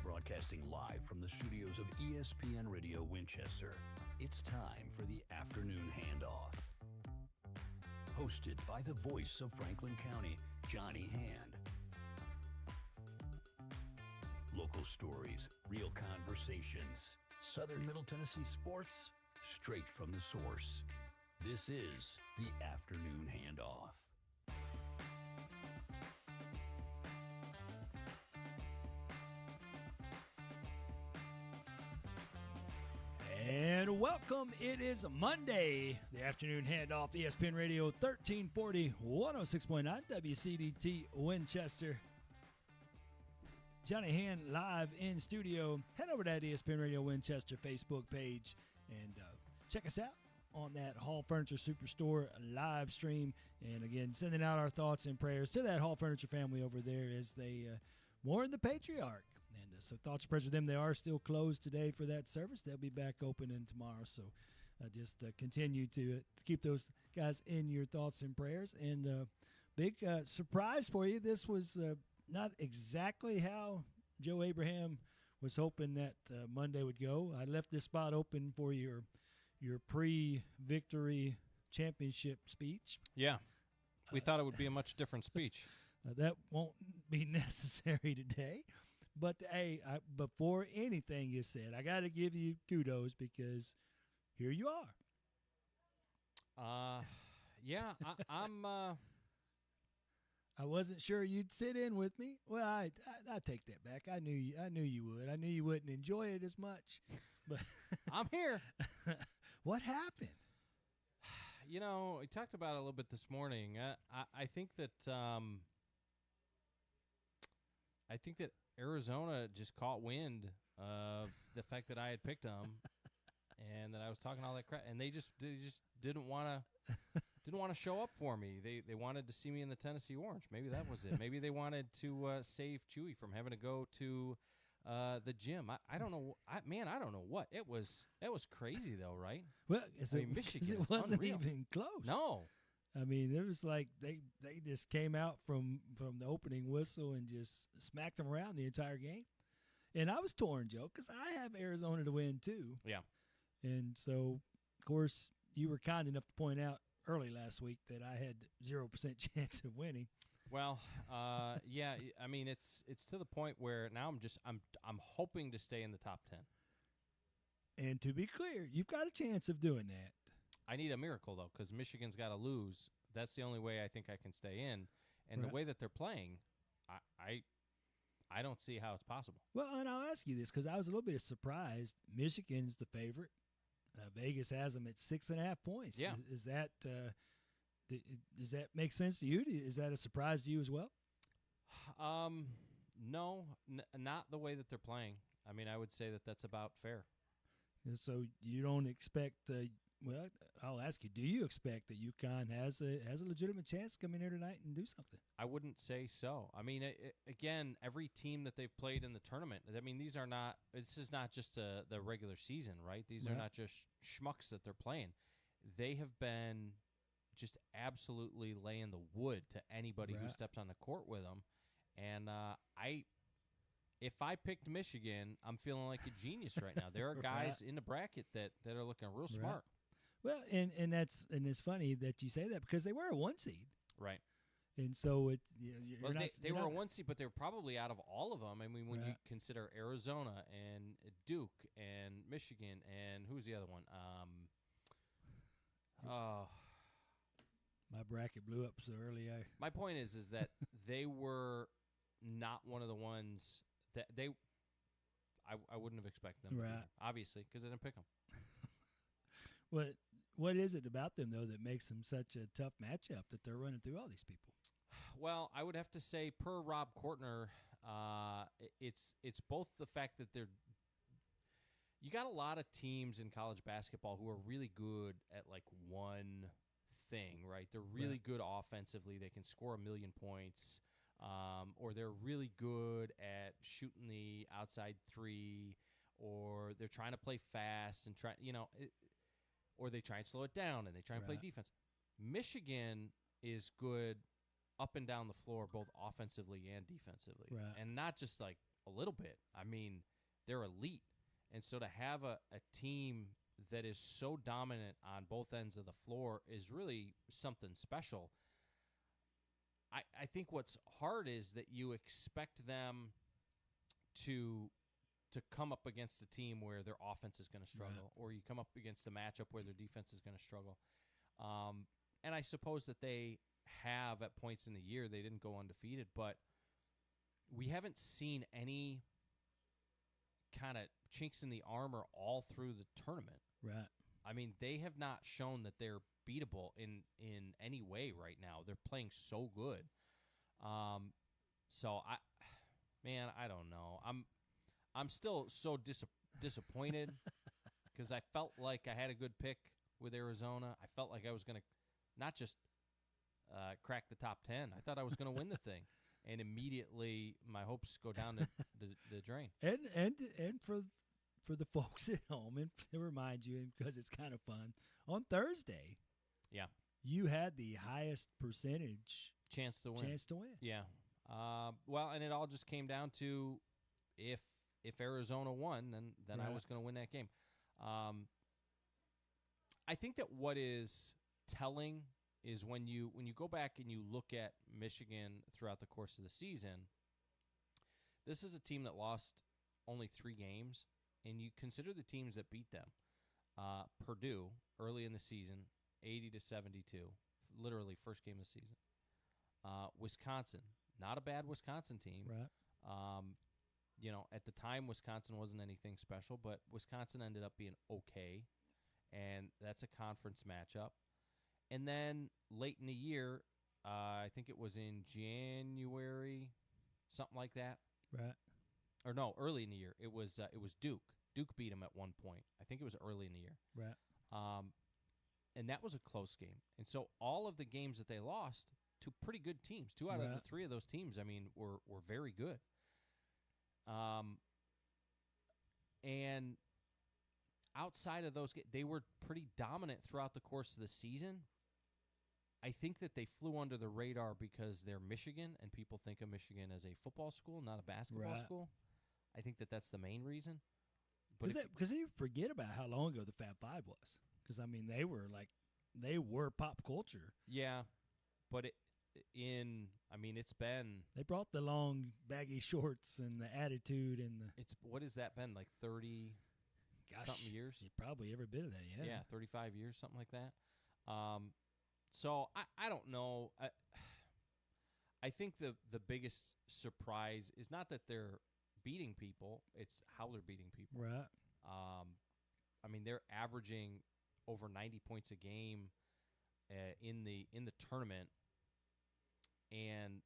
Broadcasting live from the studios of ESPN Radio Winchester, it's time for the Afternoon Handoff. Hosted by the voice of Franklin County, Johnny Hand. Local stories, real conversations, Southern Middle Tennessee sports, straight from the source. This is the Afternoon Handoff. And welcome. It is Monday, the Afternoon Handoff, ESPN Radio 1340, 106.9 WCDT Winchester. Johnny Hand live in studio. Head over to that ESPN Radio Winchester Facebook page and check us out on that Hall Furniture Superstore live stream. And again, sending out our thoughts and prayers to that Hall Furniture family over there as they mourn the patriarch. And so thoughts and prayers with them. They are still closed today for that service. They'll be back open tomorrow. So just continue to keep those guys in your thoughts and prayers. And big surprise for you. This was not exactly how Joe Abraham was hoping that Monday would go. I left this spot open for your pre-victory championship speech. Yeah. We thought it would be a much different speech. That won't be necessary today. But, hey, before anything is said, I got to give you kudos because here you are. Yeah, I'm I wasn't sure you'd sit in with me. Well, I take that back. I knew you would. I knew you wouldn't enjoy it as much. But I'm here. What happened? You know, we talked about it a little bit this morning. I think that Arizona just caught wind of the fact that I had picked them, and that I was talking all that crap, and they just didn't want to show up for me. They wanted to see me in the Tennessee Orange. Maybe that was it. Maybe they wanted to save Chewy from having to go to the gym. I don't know. I don't know what it was. That was crazy though, right? Well, Michigan. It wasn't unreal. even close. No. I mean, it was like they just came out from the opening whistle and just smacked them around the entire game. And I was torn, Joe, because I have Arizona to win too. Yeah. And so, of course, you were kind enough to point out early last week that I had 0% chance of winning. Well, yeah. I mean, it's to the point where now I'm hoping to stay in the top 10. And to be clear, you've got a chance of doing that. I need a miracle, though, because Michigan's got to lose. That's the only way I think I can stay in. And right. The way that they're playing, I don't see how it's possible. Well, and I'll ask you this because I was a little bit surprised. Michigan's the favorite. Vegas has them at 6.5 points. Yeah. Is that does that make sense to you? Is that a surprise to you as well? No, not the way that they're playing. I mean, I would say that that's about fair. And so you don't expect well, I'll ask you, do you expect that UConn has a legitimate chance to come in here tonight and do something? I wouldn't say so. I mean, again, every team that they've played in the tournament, I mean, this is not just the regular season, right? These are not just schmucks that they're playing. They have been just absolutely laying the wood to anybody who steps on the court with them. And if I picked Michigan, I'm feeling like a genius right now. There are guys in the bracket that are looking real smart. Well, and it's funny that you say that because they were a 1 seed, right? And so they were a 1 seed, but they were probably out of all of them. I mean, when you consider Arizona and Duke and Michigan and who's the other one? My bracket blew up so early. My point is that they were not one of the ones that I wouldn't have expected them to be, obviously, because I didn't pick them. What is it about them, though, that makes them such a tough matchup that they're running through all these people? Well, I would have to say, per Rob Kortner, it's both the fact that you got a lot of teams in college basketball who are really good at, like, one thing, right? They're really good offensively. They can score 1,000,000 points. Or they're really good at shooting the outside three, or they're trying to play fast and or they try and slow it down and they try and play defense. Michigan is good up and down the floor, both offensively and defensively. Right. And not just like a little bit. I mean, they're elite. And so to have a team that is so dominant on both ends of the floor is really something special. I think what's hard is that you expect them to come up against a team where their offense is going to struggle, or you come up against a matchup where their defense is going to struggle. And I suppose that they have at points in the year. They didn't go undefeated, but we haven't seen any kind of chinks in the armor all through the tournament. Right. I mean, they have not shown that they're beatable in any way right now. They're playing so good. So I don't know. I'm still so disappointed because I felt like I had a good pick with Arizona. I felt like I was going to not just crack the top 10. I thought I was going to win the thing. And immediately my hopes go down the drain. And for the folks at home, and to remind you, because it's kind of fun, on Thursday, you had the highest percentage chance to win. Yeah. Well, and it all just came down to if Arizona won, then I was going to win that game. I think that what is telling is when you go back and you look at Michigan throughout the course of the season, this is a team that lost only 3 games, and you consider the teams that beat them. Purdue, early in the season, 80-72, literally first game of the season. Wisconsin, not a bad Wisconsin team. Right. At the time, Wisconsin wasn't anything special, but Wisconsin ended up being okay, and that's a conference matchup. And then late in the year, I think it was in January, something like that. Right. Or no, early in the year. It was Duke. Duke beat them at one point. I think it was early in the year. Right. And that was a close game. And so all of the games that they lost to pretty good teams, 2 out of the 3 of those teams, I mean, were very good. And outside of those, they were pretty dominant throughout the course of the season. I think that they flew under the radar because they're Michigan, and people think of Michigan as a football school, not a basketball school. I think that that's the main reason. Because you forget about how long ago the Fab Five was. Because, I mean, they were pop culture. Yeah, but it's been... They brought the long baggy shorts and the attitude and the... What has that been, like 30-something years? Probably every bit of that, yeah. Yeah, 35 years, something like that. So I don't know. I think the biggest surprise is not that they're beating people; it's how they're beating people. Right. I mean, they're averaging over 90 points a game in the tournament, and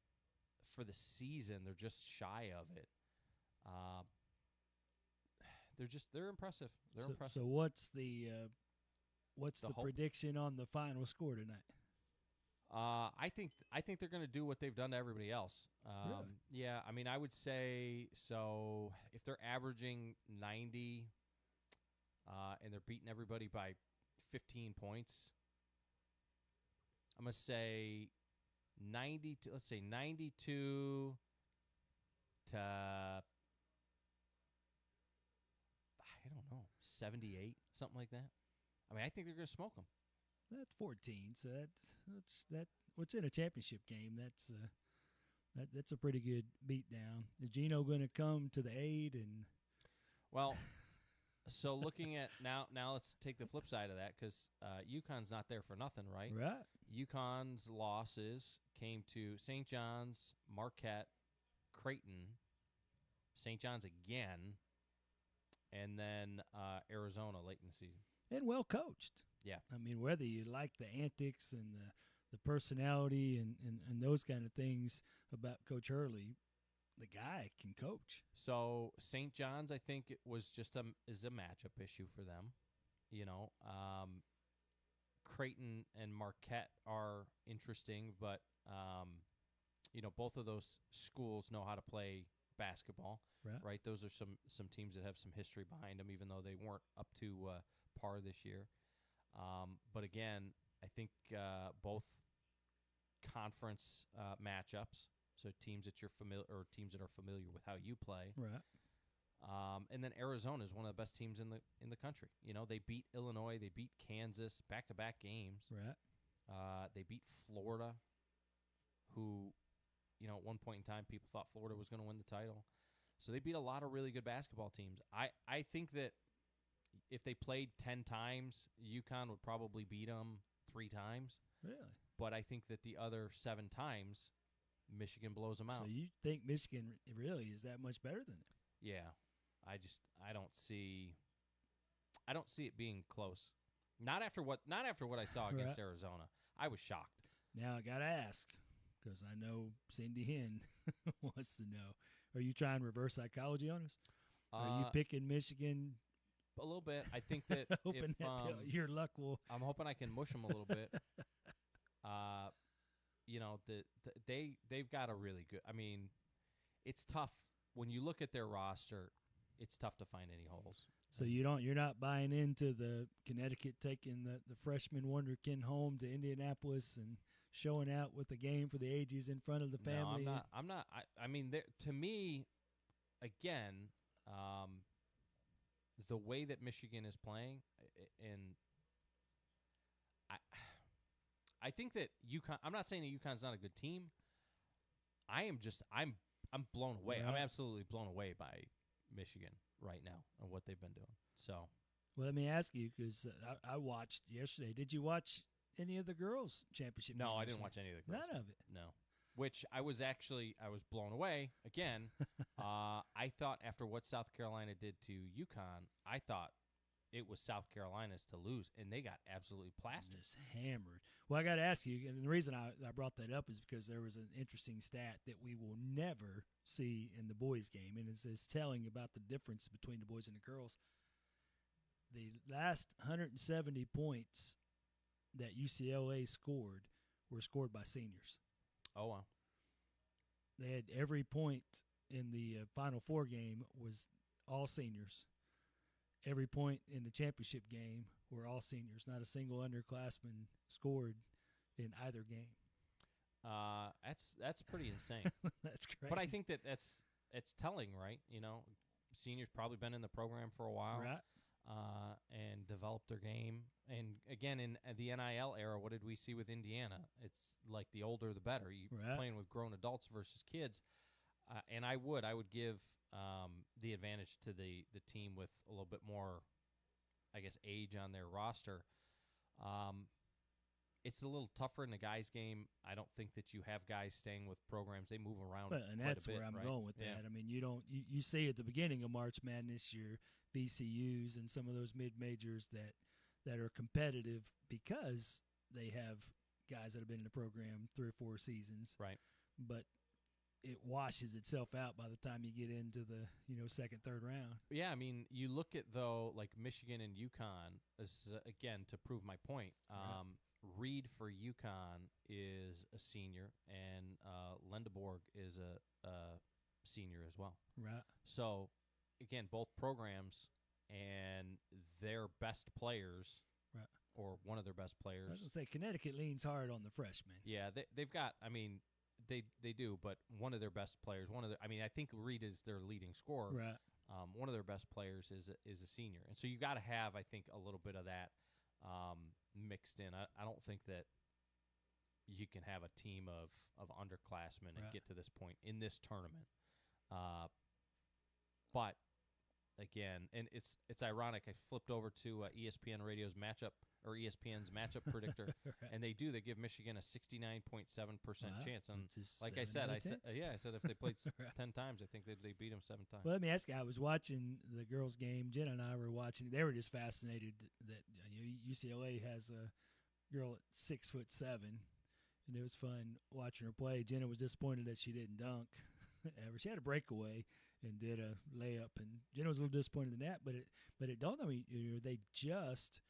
for the season, they're just shy of it. They're impressive. They're impressive. So what's the prediction on the final score tonight? I think they're going to do what they've done to everybody else. Really? Yeah, I mean, I would say so. If they're averaging 90, and they're beating everybody by 15 points, I'm going to say 92. Let's say 92 to 78, something like that. I mean, I think they're going to smoke them. That's 14, so that's what's in a championship game. That's a pretty good beatdown. Is Gino going to come to the aid? And well, so looking at now let's take the flip side of that because UConn's not there for nothing, right? Right. UConn's losses came to St. John's, Marquette, Creighton, St. John's again, and then Arizona late in the season. And well coached. Yeah. I mean, whether you like the antics and the personality and those kind of things about Coach Hurley, the guy can coach. So St. John's, I think it was just is a matchup issue for them. Creighton and Marquette are interesting, but both of those schools know how to play basketball. Right? Those are some teams that have some history behind them, even though they weren't up to par this year. But again, I think both conference matchups, so teams that you're teams that are familiar with how you play. Right. And then Arizona is one of the best teams in the country. You know, they beat Illinois, they beat Kansas, back-to-back games. Right. They beat Florida, who, you know, at one point in time, people thought Florida was going to win the title. So they beat a lot of really good basketball teams. I think that if they played 10 times, UConn would probably beat them 3 times. Really? But I think that the other 7 times, Michigan blows them out. So you think Michigan really is that much better than them? Yeah. I don't see it being close. Not after what I saw against Arizona. I was shocked. Now I got to ask, because I know Cindy Hen wants to know. Are you trying reverse psychology on us? Are you picking Michigan? A little bit. I think that hoping your luck will. I'm hoping I can mush them a little bit. You know, they've got a really good. I mean, it's tough when you look at their roster. It's tough to find any holes. So you're not buying into the Connecticut taking the freshman wonderkin home to Indianapolis and showing out with the game for the ages in front of the family. No, I'm not. I mean, to me, again, the way that Michigan is playing, and I think that UConn. I'm not saying that UConn's not a good team. I'm blown away. Right. I'm absolutely blown away by Michigan right now and what they've been doing. So, well, let me ask you, because I watched yesterday. Did you watch any of the girls' championship? No, games? I didn't watch any of the girls. None of it. No. Which I was blown away. Again, I thought after what South Carolina did to UConn, I thought it was South Carolina's to lose, and they got absolutely plastered. Just hammered. Well, I got to ask you, and the reason I brought that up is because there was an interesting stat that we will never see in the boys' game, and it's telling about the difference between the boys and the girls. The last 170 points that UCLA scored were scored by seniors. Oh, wow. They had every point in the Final Four game was all seniors. Every point in the championship game were all seniors. Not a single underclassman scored in either game. That's pretty insane. That's crazy. But I think that it's telling, right? You know, seniors probably been in the program for a while, right? And developed their game. And again, in the NIL era, what did we see with Indiana? It's like the older the better. You're playing with grown adults versus kids. And I would give the advantage to the team with a little bit more, I guess, age on their roster. It's a little tougher in the guys' game. I don't think that you have guys staying with programs. They move around and quite that's a bit, where I'm right? going with that. I mean, you see at the beginning of March Madness your VCUs and some of those mid-majors that are competitive because they have guys that have been in the program 3 or 4 seasons. Right. But it washes itself out by the time you get into the second, third round. Yeah, I mean, you look at, though, like Michigan and UConn, again, to prove my point. Reed for UConn is a senior, and Lendeborg is a senior as well. Right. So, again, both programs and their best players, right, or one of their best players. I was going to say, Connecticut leans hard on the freshmen. Yeah, they've got, I mean, they do, but one of their best players, I think Reed is their leading scorer. Right. One of their best players is a senior. And so you got to have, I think, a little bit of that mixed in. I don't think that you can have a team of underclassmen and get to this point in this tournament. But again, and it's ironic. I flipped over to ESPN Radio's matchup or ESPN's matchup predictor, right, and they give Michigan a 69.7% chance. And like I said if they played 10 times, I think they beat them 7 times. Well, let me ask you. I was watching the girls' game. Jen and I were watching. They were just fascinated that UCLA has a girl at 6'7", and it was fun watching her play. Jenna was disappointed that she didn't dunk ever. She had a breakaway and did a layup, and Jenna was a little disappointed in that. But it dawned on me, they just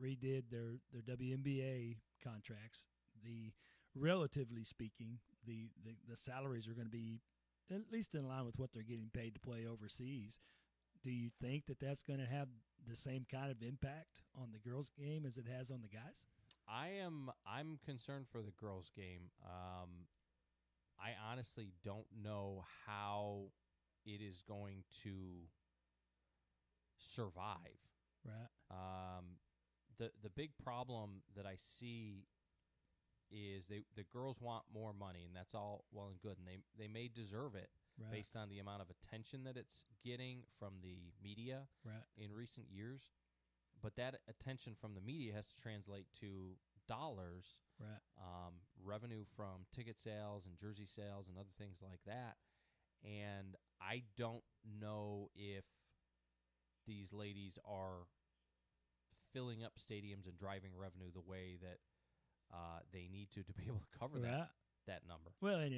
redid their WNBA contracts. Relatively speaking, the salaries are going to be at least in line with what they're getting paid to play overseas. Do you think that that's going to have the same kind of impact on the girls' game as it has on the guys? I'm concerned for the girls' game. I honestly don't know how it is going to survive. Right. The big problem that I see is the girls want more money, and that's all well and good, and they may deserve it Right. based on the amount of attention that it's getting from the media Right. in recent years. But that attention from the media has to translate to dollars, Right. revenue from ticket sales and jersey sales and other things like that. And I don't know if these ladies are filling up stadiums and driving revenue the way that they need to be able to cover Right. that number. Well, and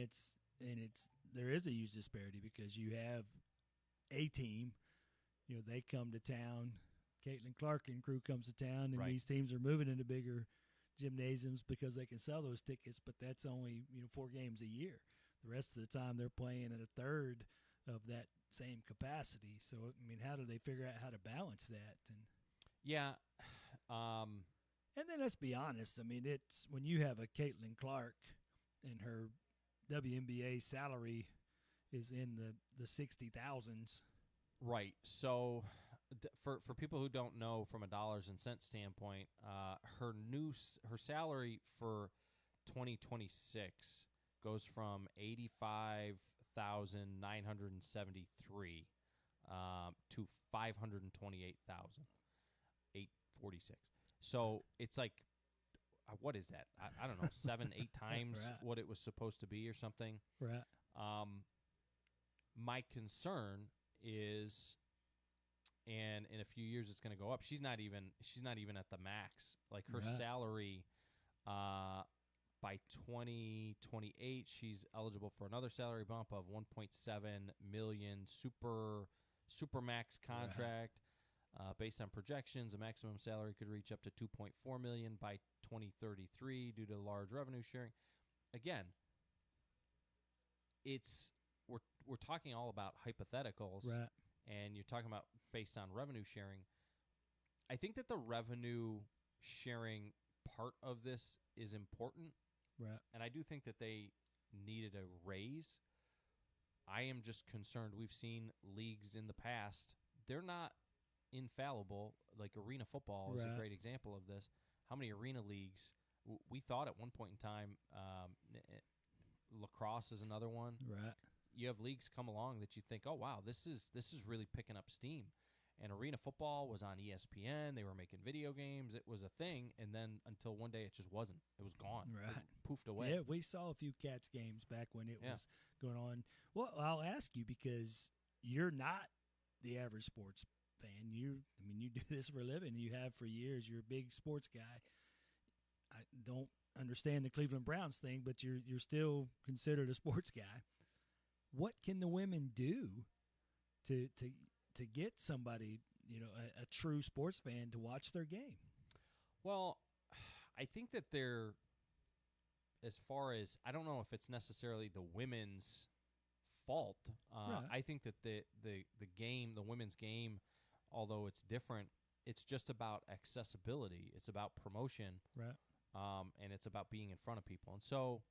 there is a huge disparity because you have a team, they come to town. Caitlin Clark and crew comes to town, and Right. these teams are moving into bigger gymnasiums because they can sell those tickets, but that's only 4 games a year. The rest of the time they're playing at a third of that same capacity. So, how do they figure out how to balance that? Yeah. And then let's be honest. It's when you have a Caitlin Clark and her WNBA salary is in the 60,000s. Right. So for people who don't know from a dollars and cents standpoint, her salary for 2026 goes from 85,973 to 528,846. So it's like, what is that? I don't know, 7-8 times Right. what it was supposed to be or something. Right. My concern is, and in a few years it's going to go up. She's not even at the max. Like her Right. salary, by 2028, she's eligible for another salary bump of 1.7 million super max contract. Based on projections, the maximum salary could reach up to 2.4 million by 2033 due to large revenue sharing. Again, we're talking all about hypotheticals, Right. and you're talking about based on revenue sharing. I think that the revenue sharing part of this is important, Right. and I do think that they needed a raise. I am just concerned. We've seen leagues in the past; they're not infallible. Like arena football is a Right. great example of this. How many arena leagues? We thought at one point in time, lacrosse is another one. Right. You have leagues come along that you think, oh wow, this is really picking up steam. And arena football was on ESPN. They were making video games. It was a thing. And then until one day, it just wasn't. It was gone. Right. It poofed away. Yeah, we saw a few Cats games back when it was going on. Well, I'll ask you because you're not the average sports fan. You do this for a living. You have for years. You're a big sports guy. I don't understand the Cleveland Browns thing, but you're still considered a sports guy. What can the women do to get somebody, a true sports fan to watch their game? Well, I think that they're, as far as, I don't know if it's necessarily the women's fault. Right. I think that the game, the women's game, although it's different, it's just about accessibility. It's about promotion. Right. And it's about being in front of people. And so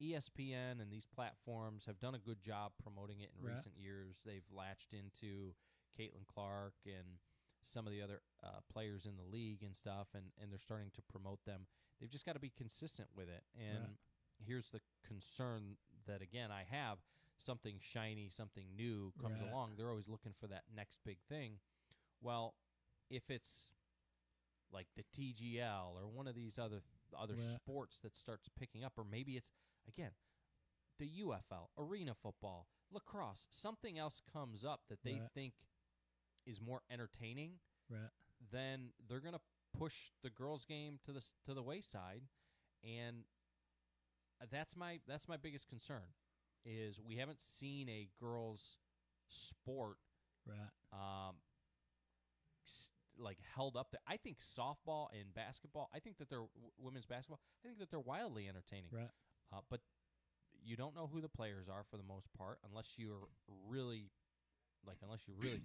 ESPN and these platforms have done a good job promoting it in Right. recent years. They've latched into Caitlin Clark and some of the other players in the league and stuff, and they're starting to promote them. They've just got to be consistent with it. And Right. here's the concern that, again, I have. Something shiny, something new comes Right. along. They're always looking for that next big thing. Well, if it's like the TGL or one of these other Right. sports that starts picking up, or maybe it's, again, the UFL, arena football, lacrosse, something else comes up that they Right. think is more entertaining, Right. then they're going to push the girls' game to the wayside, and that's my biggest concern. Is we haven't seen a girls' sport Right. like held up there. I think softball and basketball. I think that they're women's basketball. I think that they're wildly entertaining. Right. But you don't know who the players are for the most part, unless you're really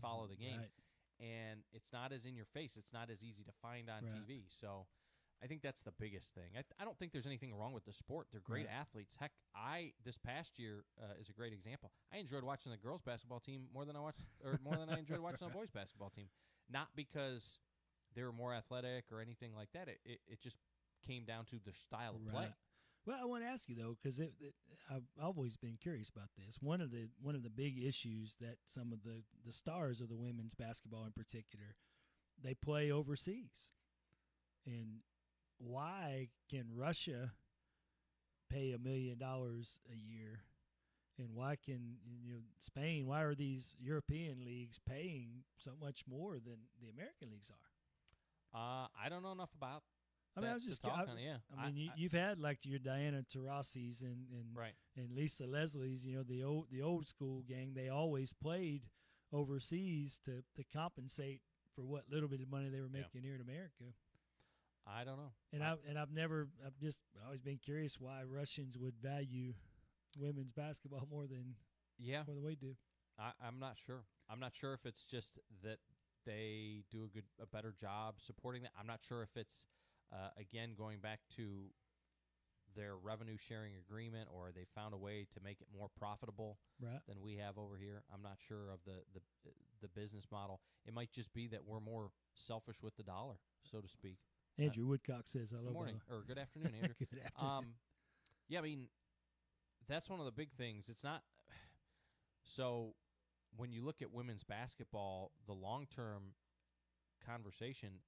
follow the game. Right. And it's not as in your face. It's not as easy to find on Right. TV. So I think that's the biggest thing. I don't think there's anything wrong with the sport. They're great athletes. Heck, this past year is a great example. I enjoyed watching the girls basketball team more than I enjoyed watching the boys basketball team. Not because they were more athletic or anything like that. It just came down to their style of play. Well, I want to ask you though, because I've always been curious about this. One of the big issues that some of the stars of the women's basketball in particular, they play overseas, and why can Russia pay $1 million a year, and why can Spain? Why are these European leagues paying so much more than the American leagues are? I don't know enough about. I mean, I was just talking. I mean, you've had like your Diana Taurasi's and Lisa Leslie's. The old school gang. They always played overseas to compensate for what little bit of money they were making here in America. I don't know. And I've just always been curious why Russians would value women's basketball more than we do. I'm not sure. I'm not sure if it's just that they do a better job supporting that. I'm not sure if it's again going back to their revenue sharing agreement, or they found a way to make it more profitable than we have over here. I'm not sure of the business model. It might just be that we're more selfish with the dollar, so to speak. Andrew Woodcock says hello. Good morning, or good afternoon, Andrew. Good afternoon. I mean, that's one of the big things. It's not so when you look at women's basketball, the long-term conversation,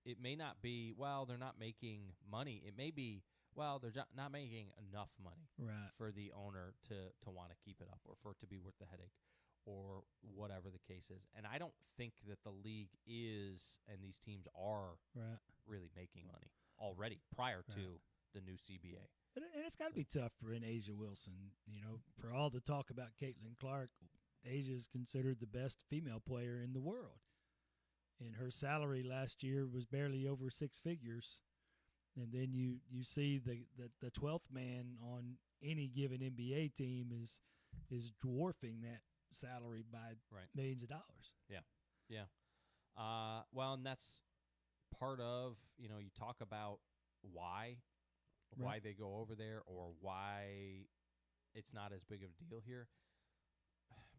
it may not be, well, they're not making money. It may be, well, they're not making enough money for the owner to want to keep it up, or for it to be worth the headache, or whatever the case is. And I don't think that the league is, and these teams are really making money already prior to the new CBA. And it's got to be tough for an Asia Wilson. For all the talk about Caitlin Clark, Asia is considered the best female player in the world. And her salary last year was barely over six figures. And then you see the 12th man on any given NBA team is dwarfing that salary by millions of dollars. Yeah. Well, and that's part of, you talk about why they go over there, or why it's not as big of a deal here.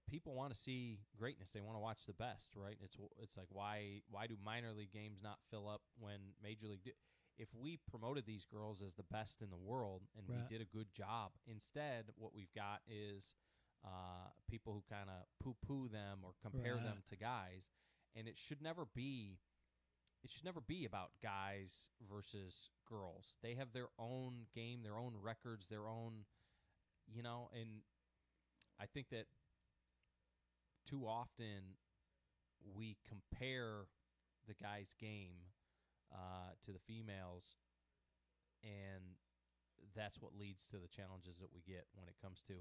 People want to see greatness. They want to watch the best, right? It's like, why do minor league games not fill up when major league if we promoted these girls as the best in the world and we did a good job, instead what we've got is people who kind of poo-poo them or compare them to guys, and it should never be about guys versus girls. They have their own game, their own records, their own, and I think that too often we compare the guy's game to the females, and that's what leads to the challenges that we get when it comes to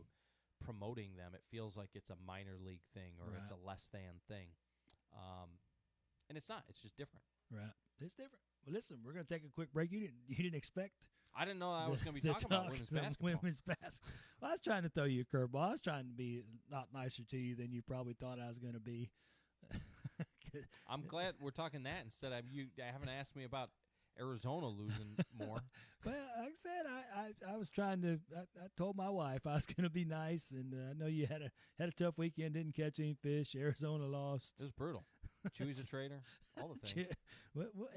promoting them. It feels like it's a minor league thing, or it's a less than thing, and it's not. It's just different. It's different. Well, listen, we're going to take a quick break. You didn't expect. I didn't know I was going to be talking about women's basketball. Well, I was trying to throw you a curveball. I was trying to be not nicer to you than you probably thought I was going to be. I'm glad we're talking that instead of you. I haven't asked me about Arizona losing more. Well, like I said, I was trying to. I told my wife I was going to be nice, and I know you had a tough weekend. Didn't catch any fish. Arizona lost. It was brutal. Chewy's a traitor. All the things.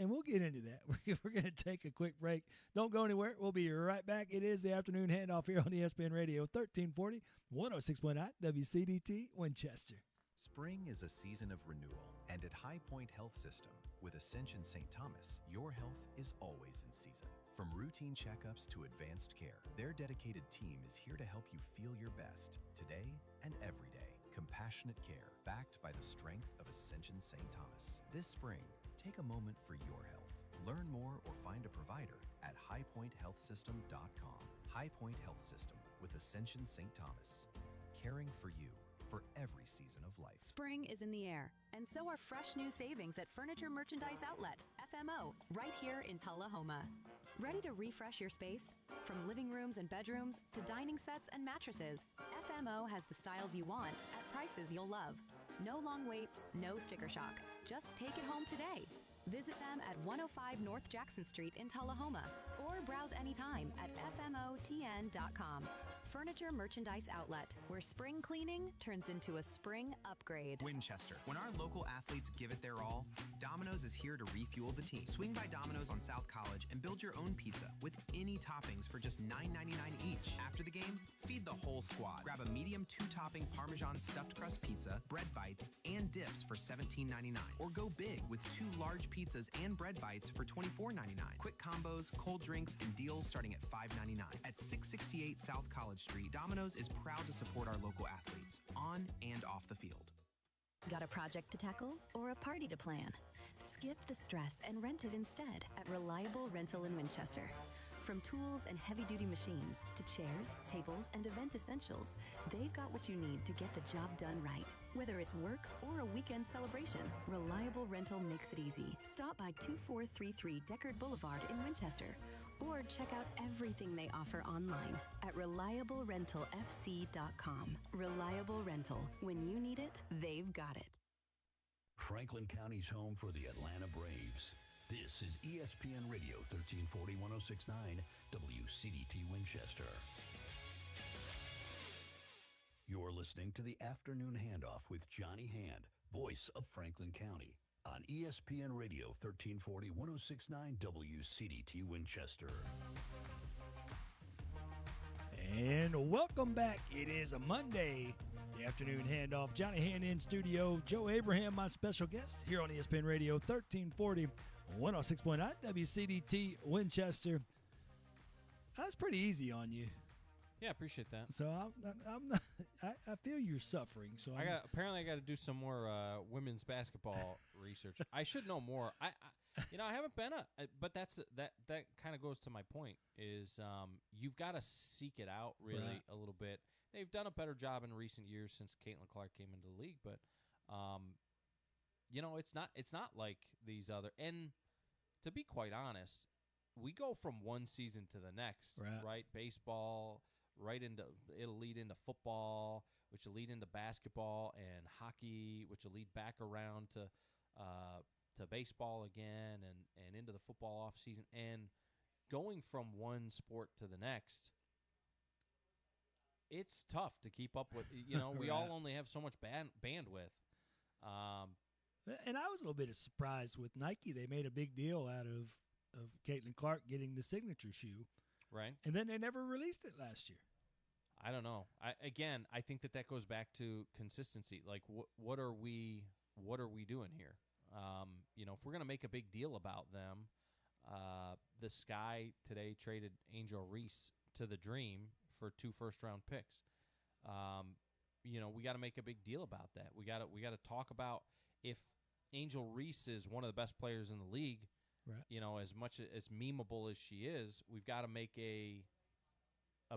And we'll get into that. We're going to take a quick break. Don't go anywhere. We'll be right back. It is the Afternoon Handoff here on ESPN Radio 1340, 106.9 WCDT Winchester. Spring is a season of renewal, and at High Point Health System with Ascension St. Thomas, your health is always in season. From routine checkups to advanced care, their dedicated team is here to help you feel your best today and every day. Compassionate care backed by the strength of Ascension St. Thomas. This spring, take a moment for your health. Learn more or find a provider at highpointhealthsystem.com. High Point Health System with Ascension St. Thomas. Caring for you for every season of life. Spring is in the air, and so are fresh new savings at Furniture Merchandise Outlet, FMO, right here in Tullahoma. Ready to refresh your space? From living rooms and bedrooms to dining sets and mattresses, FMO has the styles you want at prices you'll love. No long waits, no sticker shock. Just take it home today. Visit them at 105 North Jackson Street in Tullahoma or browse anytime at fmotn.com. Furniture Merchandise Outlet, where spring cleaning turns into a spring upgrade. Winchester. When our local athletes give it their all, Domino's is here to refuel the team. Swing by Domino's on South College and build your own pizza with any toppings for just $9.99 each. After the game, feed the whole squad. Grab a medium 2-topping Parmesan stuffed crust pizza, bread bites, and dips for $17.99. Or go big with 2 large pizzas and bread bites for $24.99. Quick combos, cold drinks, and deals starting at $5.99. At 668 South College Street, Domino's is proud to support our local athletes, on and off the field. Got a project to tackle or a party to plan? Skip the stress and rent it instead at Reliable Rental in Winchester. From tools and heavy-duty machines to chairs, tables, and event essentials, they've got what you need to get the job done right. Whether it's work or a weekend celebration, Reliable Rental makes it easy. Stop by 2433 Deckard Boulevard in Winchester, or check out everything they offer online at ReliableRentalFC.com. Reliable Rental. When you need it, they've got it. Franklin County's home for the Atlanta Braves. This is ESPN Radio 1340-1069 WCDT Winchester. You're listening to the Afternoon Handoff with Johnny Hand, voice of Franklin County, on ESPN Radio 1340-1069 WCDT Winchester. And welcome back. It is a Monday, the Afternoon Handoff. Johnny Hand in studio. Joe Abraham, my special guest, here on ESPN Radio 1340. 106.9 WCDT Winchester. That's pretty easy on you. Yeah, appreciate that. So I'm not, I feel you're suffering. So apparently I got to do some more women's basketball research. I should know more. I haven't been but that kind of goes to my point is you've got to seek it out really a little bit. They've done a better job in recent years since Caitlin Clark came into the league, but it's not like these other. And to be quite honest, we go from one season to the next, right? Baseball, it'll lead into football, which will lead into basketball and hockey, which will lead back around to baseball again and into the football off season. And going from one sport to the next, it's tough to keep up with. We all only have so much bandwidth. And I was a little bit surprised with Nike. They made a big deal out of Caitlin Clark getting the signature shoe. Right. And then they never released it last year. I don't know. I think that goes back to consistency. Like, what are we doing here? If we're going to make a big deal about them, the Sky today traded Angel Reese to the Dream for 2 first-round picks. We got to make a big deal about that. We got to talk about if Angel Reese is one of the best players in the league. Right. As much as memeable as she is, we've got to make a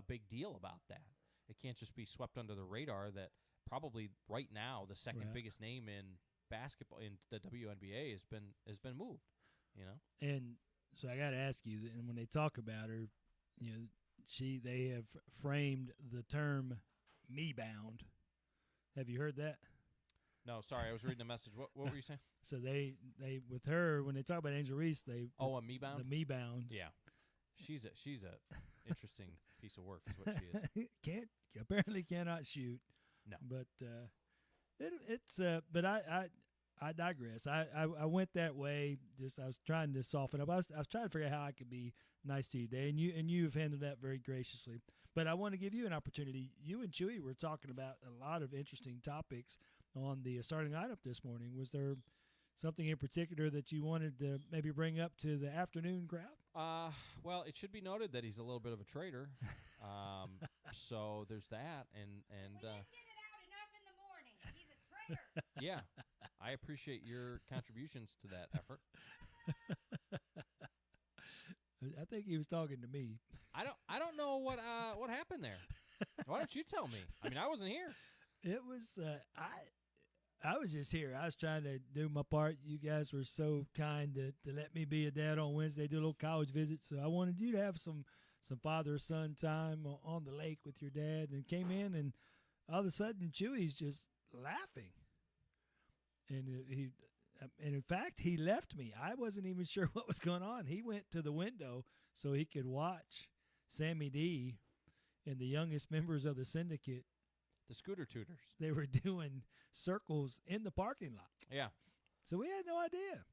big deal about that. It can't just be swept under the radar that probably right now the second biggest name in basketball in the WNBA has been moved. And so I got to ask you, and when they talk about her, they have framed the term "me bound." Have you heard that? No, sorry, I was reading the message. What were you saying? So they with her, when they talk about Angel Reese, a me bound? The me bound. Yeah. She's a interesting piece of work is what she is. Apparently cannot shoot. No. But but I digress. I went that way. I was trying to soften up. I was trying to figure out how I could be nice to you today, and you've handled that very graciously. But I want to give you an opportunity. You and Chewy were talking about a lot of interesting topics on the starting lineup this morning. Was there something in particular that you wanted to maybe bring up to the afternoon crowd? Well, it should be noted that he's a little bit of a traitor. So there's that, and we didn't get it out enough in the morning. He's a traitor. Yeah, I appreciate your contributions to that effort. I think he was talking to me. I don't know what happened there. Why don't you tell me? I mean, I wasn't here. It was I was just here. I was trying to do my part. You guys were so kind to let me be a dad on Wednesday, do a little college visit. So I wanted you to have some father-son time on the lake with your dad, and came in, and all of a sudden Chewy's just laughing. And And in fact, he left me. I wasn't even sure what was going on. He went to the window so he could watch Sammy D and the youngest members of the syndicate. The scooter tutors. They were doing circles in the parking lot. Yeah. So we had no idea.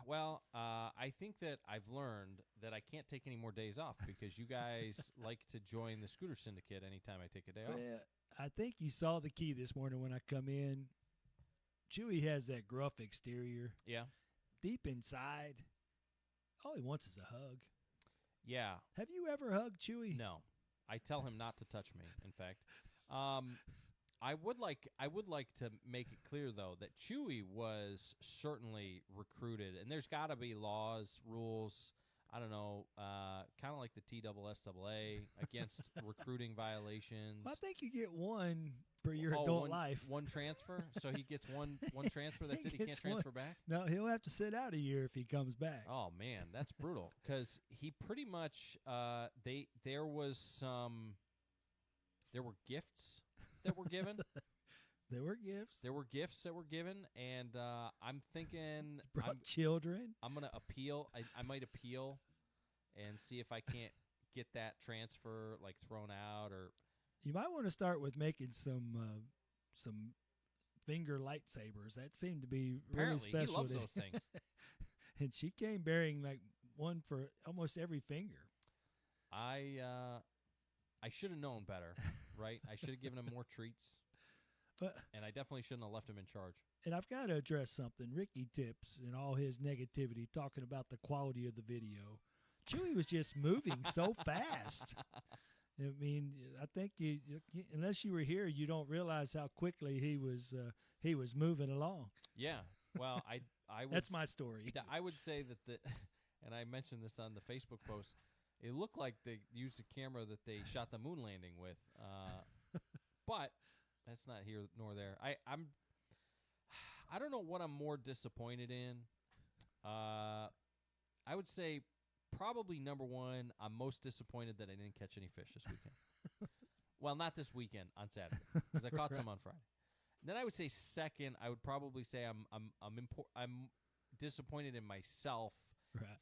Well, I think that I've learned that I can't take any more days off because you guys like to join the scooter syndicate anytime I take a day off. Well, I think you saw the key this morning when I come in. Chewy has that gruff exterior. Yeah. Deep inside, all he wants is a hug. Yeah. Have you ever hugged Chewy? No. I tell him not to touch me, in fact. I would like to make it clear, though, that Chewy was certainly recruited, and there's got to be laws, rules, I don't know, kind of like the TSSAA against recruiting violations. Well, I think you get one for your adult life. One transfer? So he gets one transfer, that's it? He can't transfer back? No, he'll have to sit out a year if he comes back. Oh, man, that's brutal. Because he pretty much, there were gifts that were given. There were gifts. There were gifts that were given, and I'm thinking children. I'm going to appeal. I might appeal and see if I can't get that transfer like thrown out. Or you might want to start with making some finger lightsabers. That seemed to be apparently really special. He loves those things. And she came bearing like one for almost every finger. I should have known better, right? I should have given him more treats. And I definitely shouldn't have left him in charge. And I've got to address something. Ricky Tips and all his negativity talking about the quality of the video. Chewy was just moving so fast. I mean, I think you unless you were here, you don't realize how quickly he was moving along. Yeah. Well, I would that's my story. I would say that and I mentioned this on the Facebook post. It looked like they used the camera that they shot the moon landing with, but that's not here nor there. I don't know what I'm more disappointed in. I would say probably number one, I'm most disappointed that I didn't catch any fish this weekend. Well, not this weekend, on Saturday, because I caught some on Friday. Then I would say second, I would probably say I'm disappointed in myself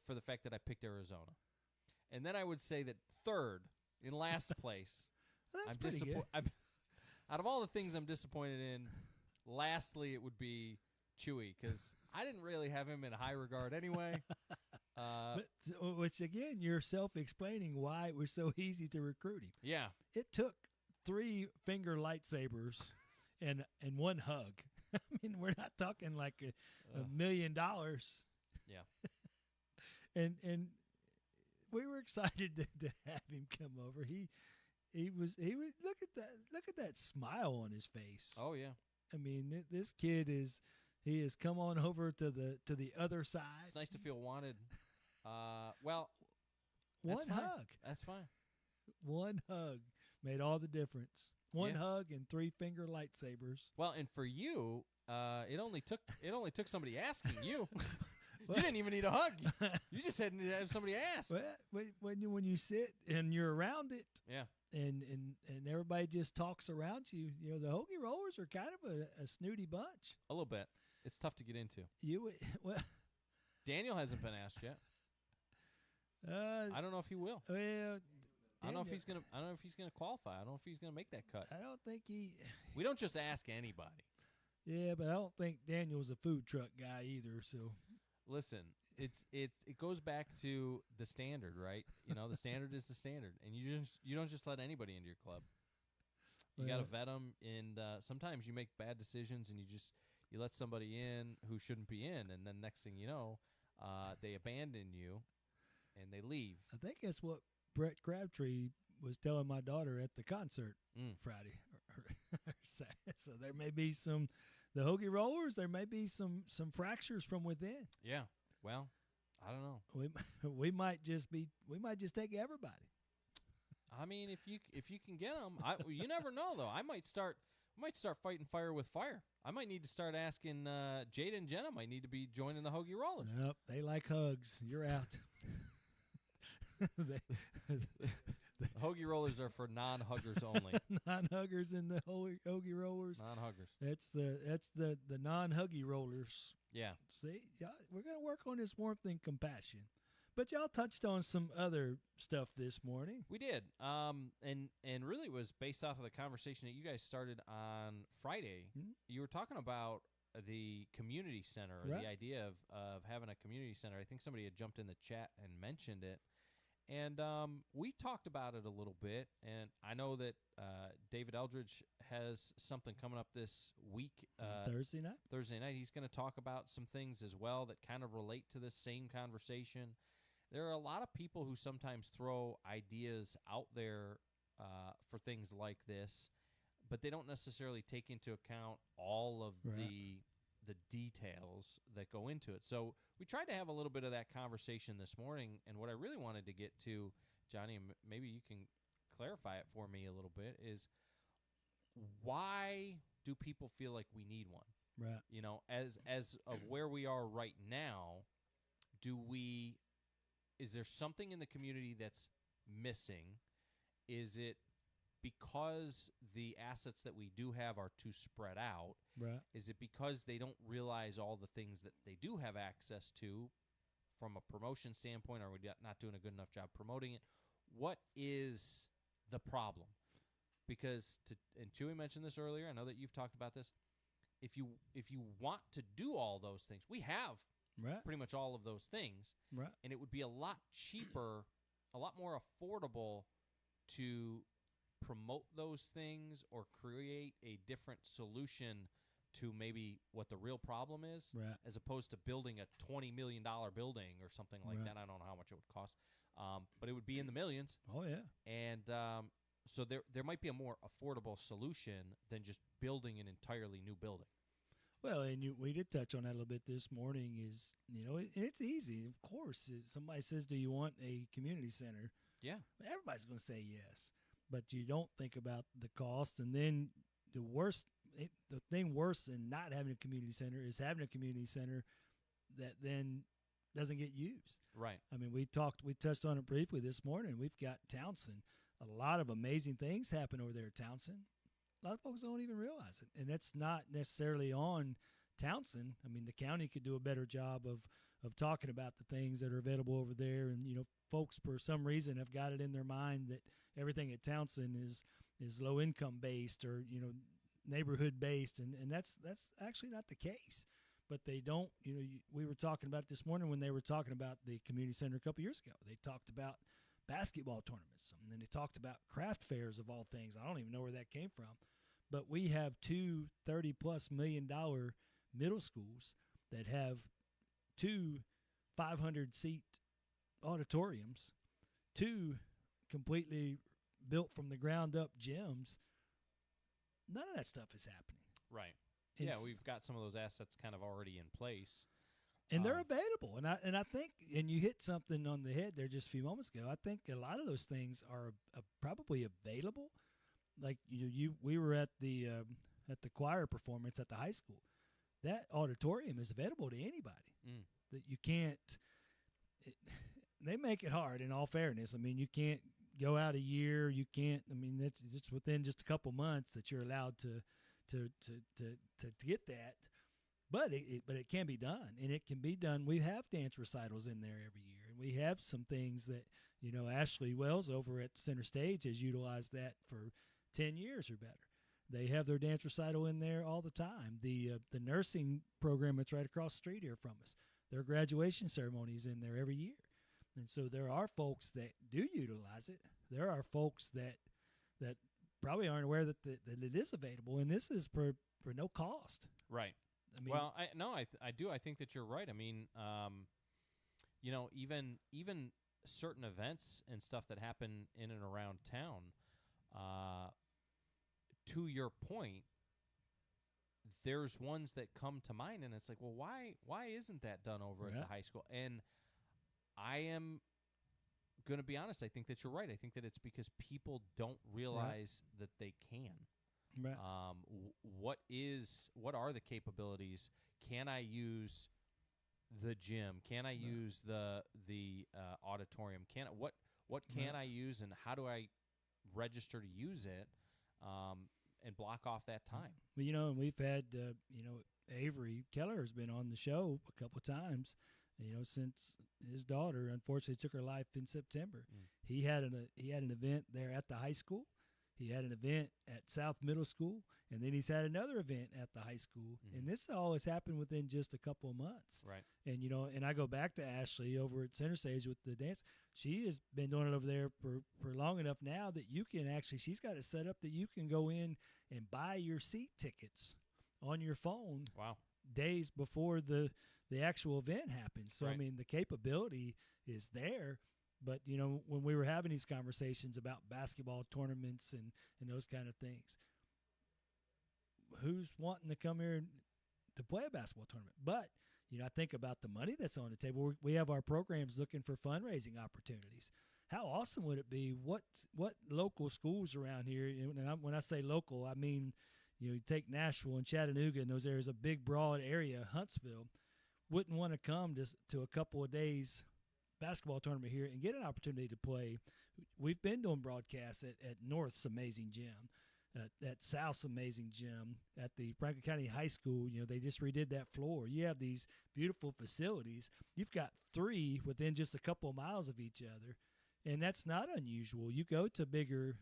for the fact that I picked Arizona. And then I would say that third, in last place, I'm disappointed. Out of all the things I'm disappointed in, lastly, it would be Chewy, because I didn't really have him in high regard anyway. Which, again, you're self-explaining why it was so easy to recruit him. Yeah. It took 3 finger lightsabers and one hug. I mean, we're not talking like $1 million. Yeah. And we were excited to have him come over. He was look at that smile on his face. Oh yeah. I mean, this kid he has come on over to the other side. It's nice to feel wanted. Well, one hug. That's fine. One hug made all the difference. One hug and 3 finger lightsabers. Well, and for you, it only took somebody asking you. You didn't even need a hug. You just had to have somebody ask. Well, when you sit and you're around it, yeah, and everybody just talks around you. You know, the Hoagie Rollers are kind of a snooty bunch. A little bit. It's tough to get into. Daniel hasn't been asked yet. I don't know if he will. Well, I don't know if he's gonna qualify. I don't know if he's gonna make that cut. I don't think We don't just ask anybody. Yeah, but I don't think Daniel's a food truck guy either. So. Listen, it goes back to the standard, right? You know, the standard is the standard, and you don't just let anybody into your club. You got to vet them, and sometimes you make bad decisions, and you let somebody in who shouldn't be in, and then next thing you know, they abandon you, and they leave. I think that's what Brett Crabtree was telling my daughter at the concert Friday. So there may be the Hoagie Rollers, there may be some fractures from within. Yeah. Well, I don't know. We might just take everybody. I mean, if you can get them, you never know though. I might start fighting fire with fire. I might need to start asking Jada and Jenna might need to be joining the Hoagie Rollers. Nope, they like hugs. You're out. The Hoagie Rollers are for non-huggers only. Non-huggers in the Hoagie Rollers. Non-huggers. That's the non-huggy rollers. Yeah. See, y'all, we're going to work on this warmth and compassion. But y'all touched on some other stuff this morning. We did. And really it was based off of the conversation that you guys started on Friday. Mhm. You were talking about the community center, or Right. the idea of having a community center. I think somebody had jumped in the chat and mentioned it. And we talked about it a little bit, and I know that David Eldridge has something coming up this week. Thursday night? Thursday night. He's going to talk about some things as well that kind of relate to this same conversation. There are a lot of people who sometimes throw ideas out there for things like this, but they don't necessarily take into account all of Right. the details that go into it. So we tried to have a little bit of that conversation this morning, and what I really wanted to get to, Johnny, and maybe you can clarify it for me a little bit, is why do people feel like we need one? Right. You know, as of where we are right now, is there something in the community that's missing? Is it because the assets that we do have are too spread out? Right. Is it because they don't realize all the things that they do have access to from a promotion standpoint? Are we not doing a good enough job promoting it? What is the problem? Because, and Chewy mentioned this earlier, I know that you've talked about this. If you want to do all those things, we have Right. pretty much all of those things, Right. and it would be a lot cheaper, a lot more affordable to promote those things or create a different solution to maybe what the real problem is, Right. as opposed to building a $20 million building or something like Right. that. I don't know how much it would cost, but it would be in the millions. Oh, yeah. And so there might be a more affordable solution than just building an entirely new building. Well, and we did touch on that a little bit this morning. Is and it's easy, of course. If somebody says, "Do you want a community center?" Yeah. Everybody's going to say yes, but you don't think about the cost. And then the thing worse than not having a community center is having a community center that then doesn't get used. Right. I mean, we touched on it briefly this morning. We've got Townsend. A lot of amazing things happen over there at Townsend. A lot of folks don't even realize it, and that's not necessarily on Townsend. I mean, the county could do a better job of talking about the things that are available over there, and folks for some reason have got it in their mind that everything at Townsend is low income based or neighborhood based, and that's actually not the case. But they don't. We were talking about it this morning when they were talking about the community center a couple years ago. They talked about basketball tournaments, and then they talked about craft fairs of all things. I don't even know where that came from. But we have two $30+ million middle schools that have two 500-seat auditoriums, two completely built from the ground up gyms. None of that stuff is happening. Right. It's- Yeah, we've got some of those assets kind of already in place. And they're available, and I think, and you hit something on the head there just a few moments ago. I think a lot of those things are probably available. Like we were at the choir performance at the high school. That auditorium is available to anybody. That you can't. They make it hard. In all fairness, I mean, you can't go out a year. You can't. I mean, it's within just a couple months that you're allowed to get that. But it can be done, and it can be done. We have dance recitals in there every year, and we have some things that Ashley Wells over at Center Stage has utilized that for 10 years or better. They have their dance recital in there all the time. The nursing program that's right across the street here from us, their graduation ceremony is in there every year, and so there are folks that do utilize it. There are folks that probably aren't aware that it is available, and this is for no cost. Right. I mean, Well, I do. I think that you're right. I mean, even certain events and stuff that happen in and around town, to your point, there's ones that come to mind, and it's like, well, why isn't that done over at Right. the high school? And I am going to be honest. I think that you're right. I think that it's because people don't realize that they can. right. What are the capabilities? Can I use the gym? Can I use the auditorium? What can I use, and how do I register to use it, and block off that time? Well, and we've had Avery Keller has been on the show a couple times, since his daughter unfortunately took her life in September. He had an event there at the high school. He had an event at South Middle School, and then he's had another event at the high school. And this all has happened within just a couple of months. Right. And, and I go back to Ashley over at Center Stage with the dance. She has been doing it over there for long enough now that you can actually, she's got it set up that you can go in and buy your seat tickets on your phone. Wow. Days before the actual event happens. So, Right. I mean, the capability is there. But, when we were having these conversations about basketball tournaments and those kind of things, who's wanting to come here to play a basketball tournament? But, I think about the money that's on the table. We have our programs looking for fundraising opportunities. How awesome would it be? What local schools around here, and when I say local, I mean, you take Nashville and Chattanooga and those areas, a big, broad area, Huntsville, wouldn't want to come to a couple of days basketball tournament here and get an opportunity to play. We've been doing broadcasts at North's amazing gym, at South's amazing gym, at the Franklin County High School. They just redid that floor. You have these beautiful facilities. You've got 3 within just a couple of miles of each other, and that's not unusual. You go to bigger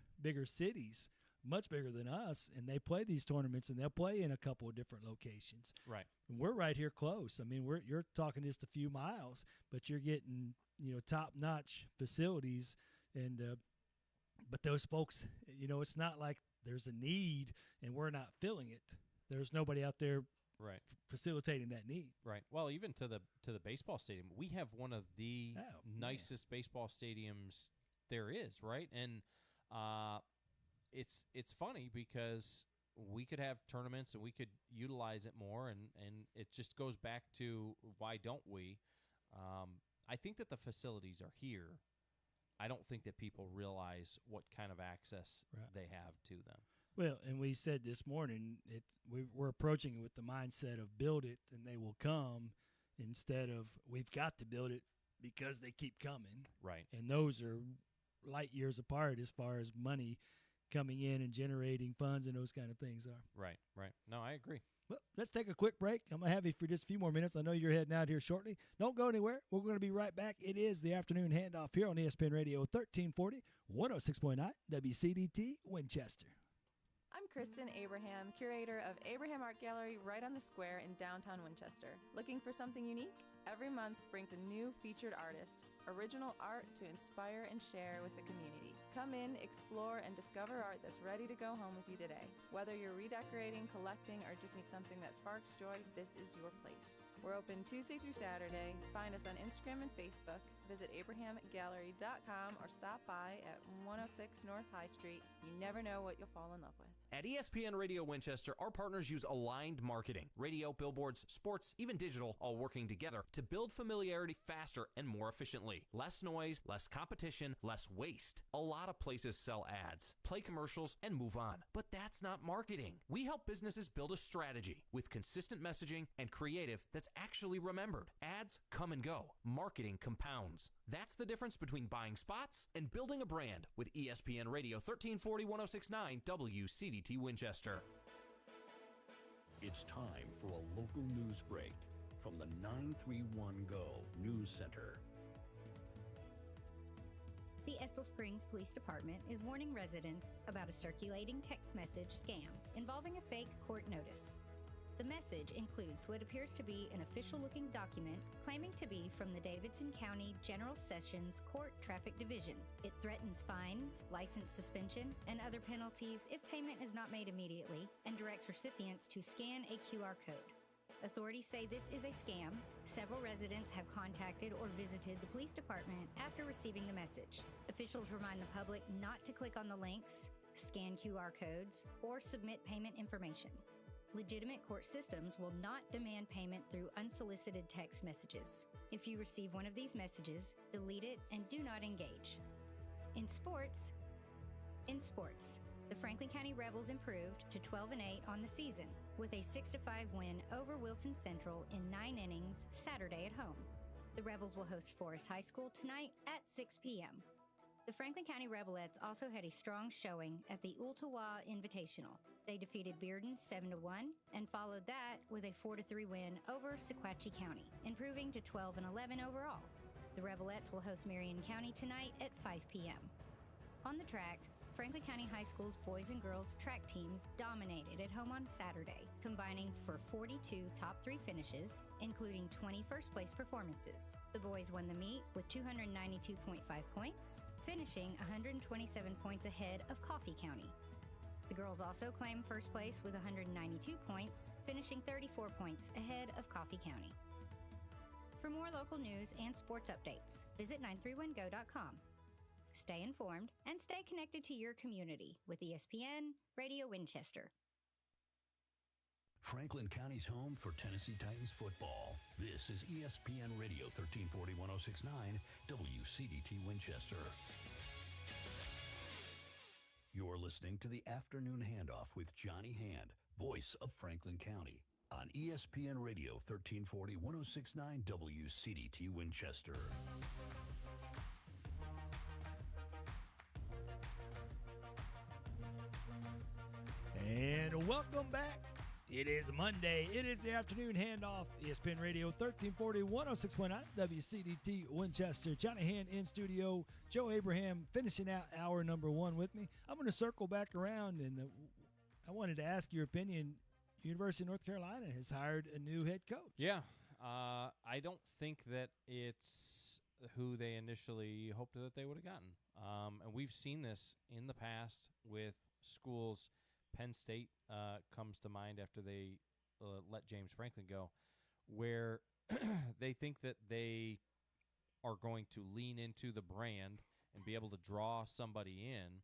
cities, much bigger than us, and they play these tournaments, and they'll play in a couple of different locations. Right. And we're right here close. I mean, you're talking just a few miles, but you're getting top-notch facilities, and but those folks, it's not like there's a need and we're not filling it. There's nobody out there Right. facilitating that need. Right. Well, even to the baseball stadium, we have one of the nicest baseball stadiums there is, right? And it's funny because we could have tournaments and we could utilize it more, and it just goes back to why don't we? I think that the facilities are here. I don't think that people realize what kind of access they have to them. Well, and we said this morning, we're approaching it with the mindset of build it and they will come, instead of we've got to build it because they keep coming. Right. And those are light years apart as far as money coming in and generating funds and those kind of things are. Right. No, I agree. Well, let's take a quick break. I'm going to have you for just a few more minutes. I know you're heading out here shortly. Don't go anywhere. We're going to be right back. It is the Afternoon Handoff here on ESPN Radio 1340, 106.9 WCDT Winchester. I'm Kristen Abraham, curator of Abraham Art Gallery right on the square in downtown Winchester. Looking for something unique? Every month brings a new featured artist, original art to inspire and share with the community. Come in, explore, and discover art that's ready to go home with you today. Whether you're redecorating, collecting, or just need something that sparks joy, this is your place. We're open Tuesday through Saturday. Find us on Instagram and Facebook. Visit abrahamgallery.com or stop by at 106 North High Street. You never know what you'll fall in love with. At ESPN Radio Winchester, our partners use aligned marketing. Radio, billboards, sports, even digital, all working together to build familiarity faster and more efficiently. Less noise, less competition, less waste. A lot of places sell ads, play commercials, and move on. But that's not marketing. We help businesses build a strategy with consistent messaging and creative that's actually remembered. Ads come and go. Marketing compounds. That's the difference between buying spots and building a brand with ESPN Radio 1340 1069 WCDT Winchester. It's time for a local news break from the 931 Go News Center. The Estill Springs Police Department is warning residents about a circulating text message scam involving a fake court notice. The message includes what appears to be an official-looking document claiming to be from the Davidson County General Sessions Court Traffic Division. It threatens fines, license suspension, and other penalties if payment is not made immediately, and directs recipients to scan a QR code. Authorities say this is a scam. Several residents have contacted or visited the police department after receiving the message. Officials remind the public not to click on the links, scan QR codes, or submit payment information. Legitimate court systems will not demand payment through unsolicited text messages. If you receive one of these messages, delete it and do not engage. In sports, the Franklin County Rebels improved to 12-8 on the season with a 6-5 win over Wilson Central in 9 innings Saturday at home. The Rebels will host Forest High School tonight at 6 p.m. The Franklin County Rebelettes also had a strong showing at the Ooltewah Invitational. They defeated Bearden 7-1 and followed that with a 4-3 win over Sequatchie County, improving to 12-11 overall. The Rebelettes will host Marion County tonight at 5 p.m. On the track, Franklin County High School's boys and girls track teams dominated at home on Saturday, combining for 42 top 3 finishes, including 20 first-place performances. The boys won the meet with 292.5 points, finishing 127 points ahead of Coffee County. The girls also claimed first place with 192 points, finishing 34 points ahead of Coffee County. For more local news and sports updates, visit 931go.com. Stay informed and stay connected to your community with ESPN Radio Winchester. Franklin County's home for Tennessee Titans football. This is ESPN Radio 1340-1069 WCDT Winchester. You're listening to the Afternoon Handoff with Johnny Hand, voice of Franklin County, on ESPN Radio 1340-1069 WCDT Winchester. And welcome back. It is Monday. It is the Afternoon Handoff. ESPN Radio 1340, 106.9 WCDT Winchester. Johnny Hand in studio. Joe Abraham finishing out hour number 1 with me. I'm going to circle back around, and I wanted to ask your opinion. University of North Carolina has hired a new head coach. Yeah. I don't think that it's who they initially hoped that they would have gotten. And we've seen this in the past with schools. Penn State comes to mind after they let James Franklin go, where they think that they are going to lean into the brand and be able to draw somebody in,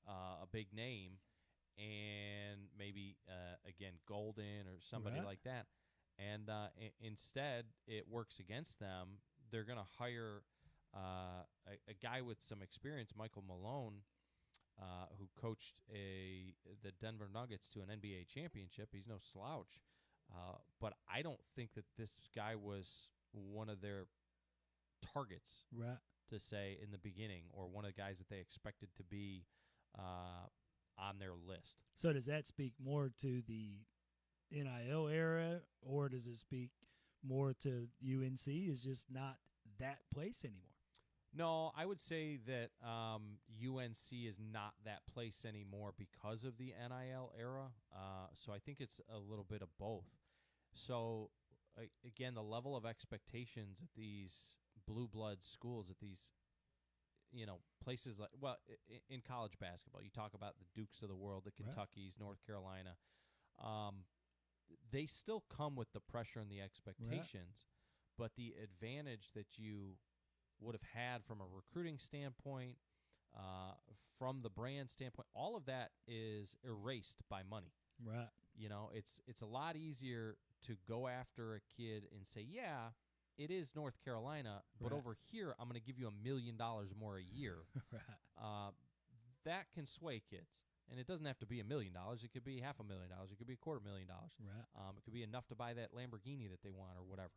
a big name, and maybe, again, Golden or somebody like that. And instead, it works against them. They're going to hire a guy with some experience, Michael Malone, who coached the Denver Nuggets to an NBA championship. He's no slouch. But I don't think that this guy was one of their targets, to say, in the beginning, or one of the guys that they expected to be on their list. So does that speak more to the NIL era, or does it speak more to UNC is just not that place anymore? No, I would say that UNC is not that place anymore because of the NIL era. So I think it's a little bit of both. So, again, the level of expectations at these blue blood schools, at these, places like, well, in college basketball, you talk about the Dukes of the world, the Kentuckys, North Carolina. They still come with the pressure and the expectations, but the advantage that you would have had from a recruiting standpoint, from the brand standpoint, all of that is erased by money. Right. It's a lot easier to go after a kid and say, yeah, it is North Carolina, but over here I'm going to give you $1 million more a year. That can sway kids. And it doesn't have to be $1 million. It could be $500,000. It could be $250,000. It could be enough to buy that Lamborghini that they want or whatever.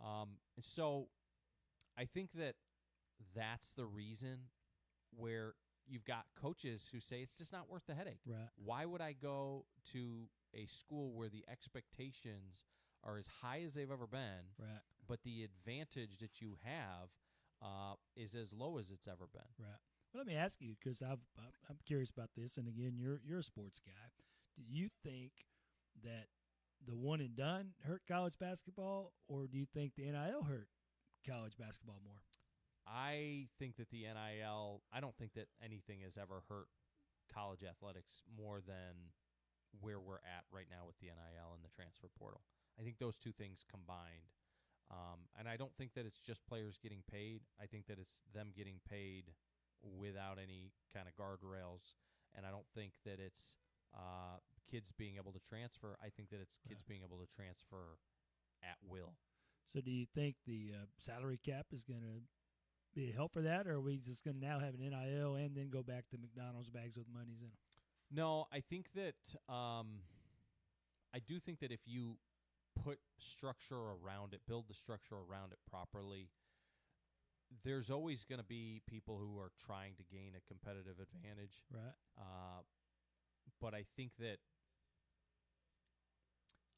And so I think that's the reason where you've got coaches who say it's just not worth the headache. Why would I go to a school where the expectations are as high as they've ever been, but the advantage that you have is as low as it's ever been? Well, let me ask you, because I'm curious about this, and again, you're a sports guy. Do you think that the one and done hurt college basketball, or do you think the NIL hurt college basketball more? I think that the NIL, I don't think that anything has ever hurt college athletics more than where we're at right now with the NIL and the transfer portal. I think those two things combined. And I don't think that it's just players getting paid. I think that it's them getting paid without any kind of guardrails. And I don't think that it's kids being able to transfer. I think that it's kids being able to transfer at will. So do you think the salary cap is going to be a help for that, or are we just going to now have an NIL and then go back to McDonald's bags with monies in them? No, I think that I do think that if you put structure around it, build the structure around it properly, there's always going to be people who are trying to gain a competitive advantage. But I think that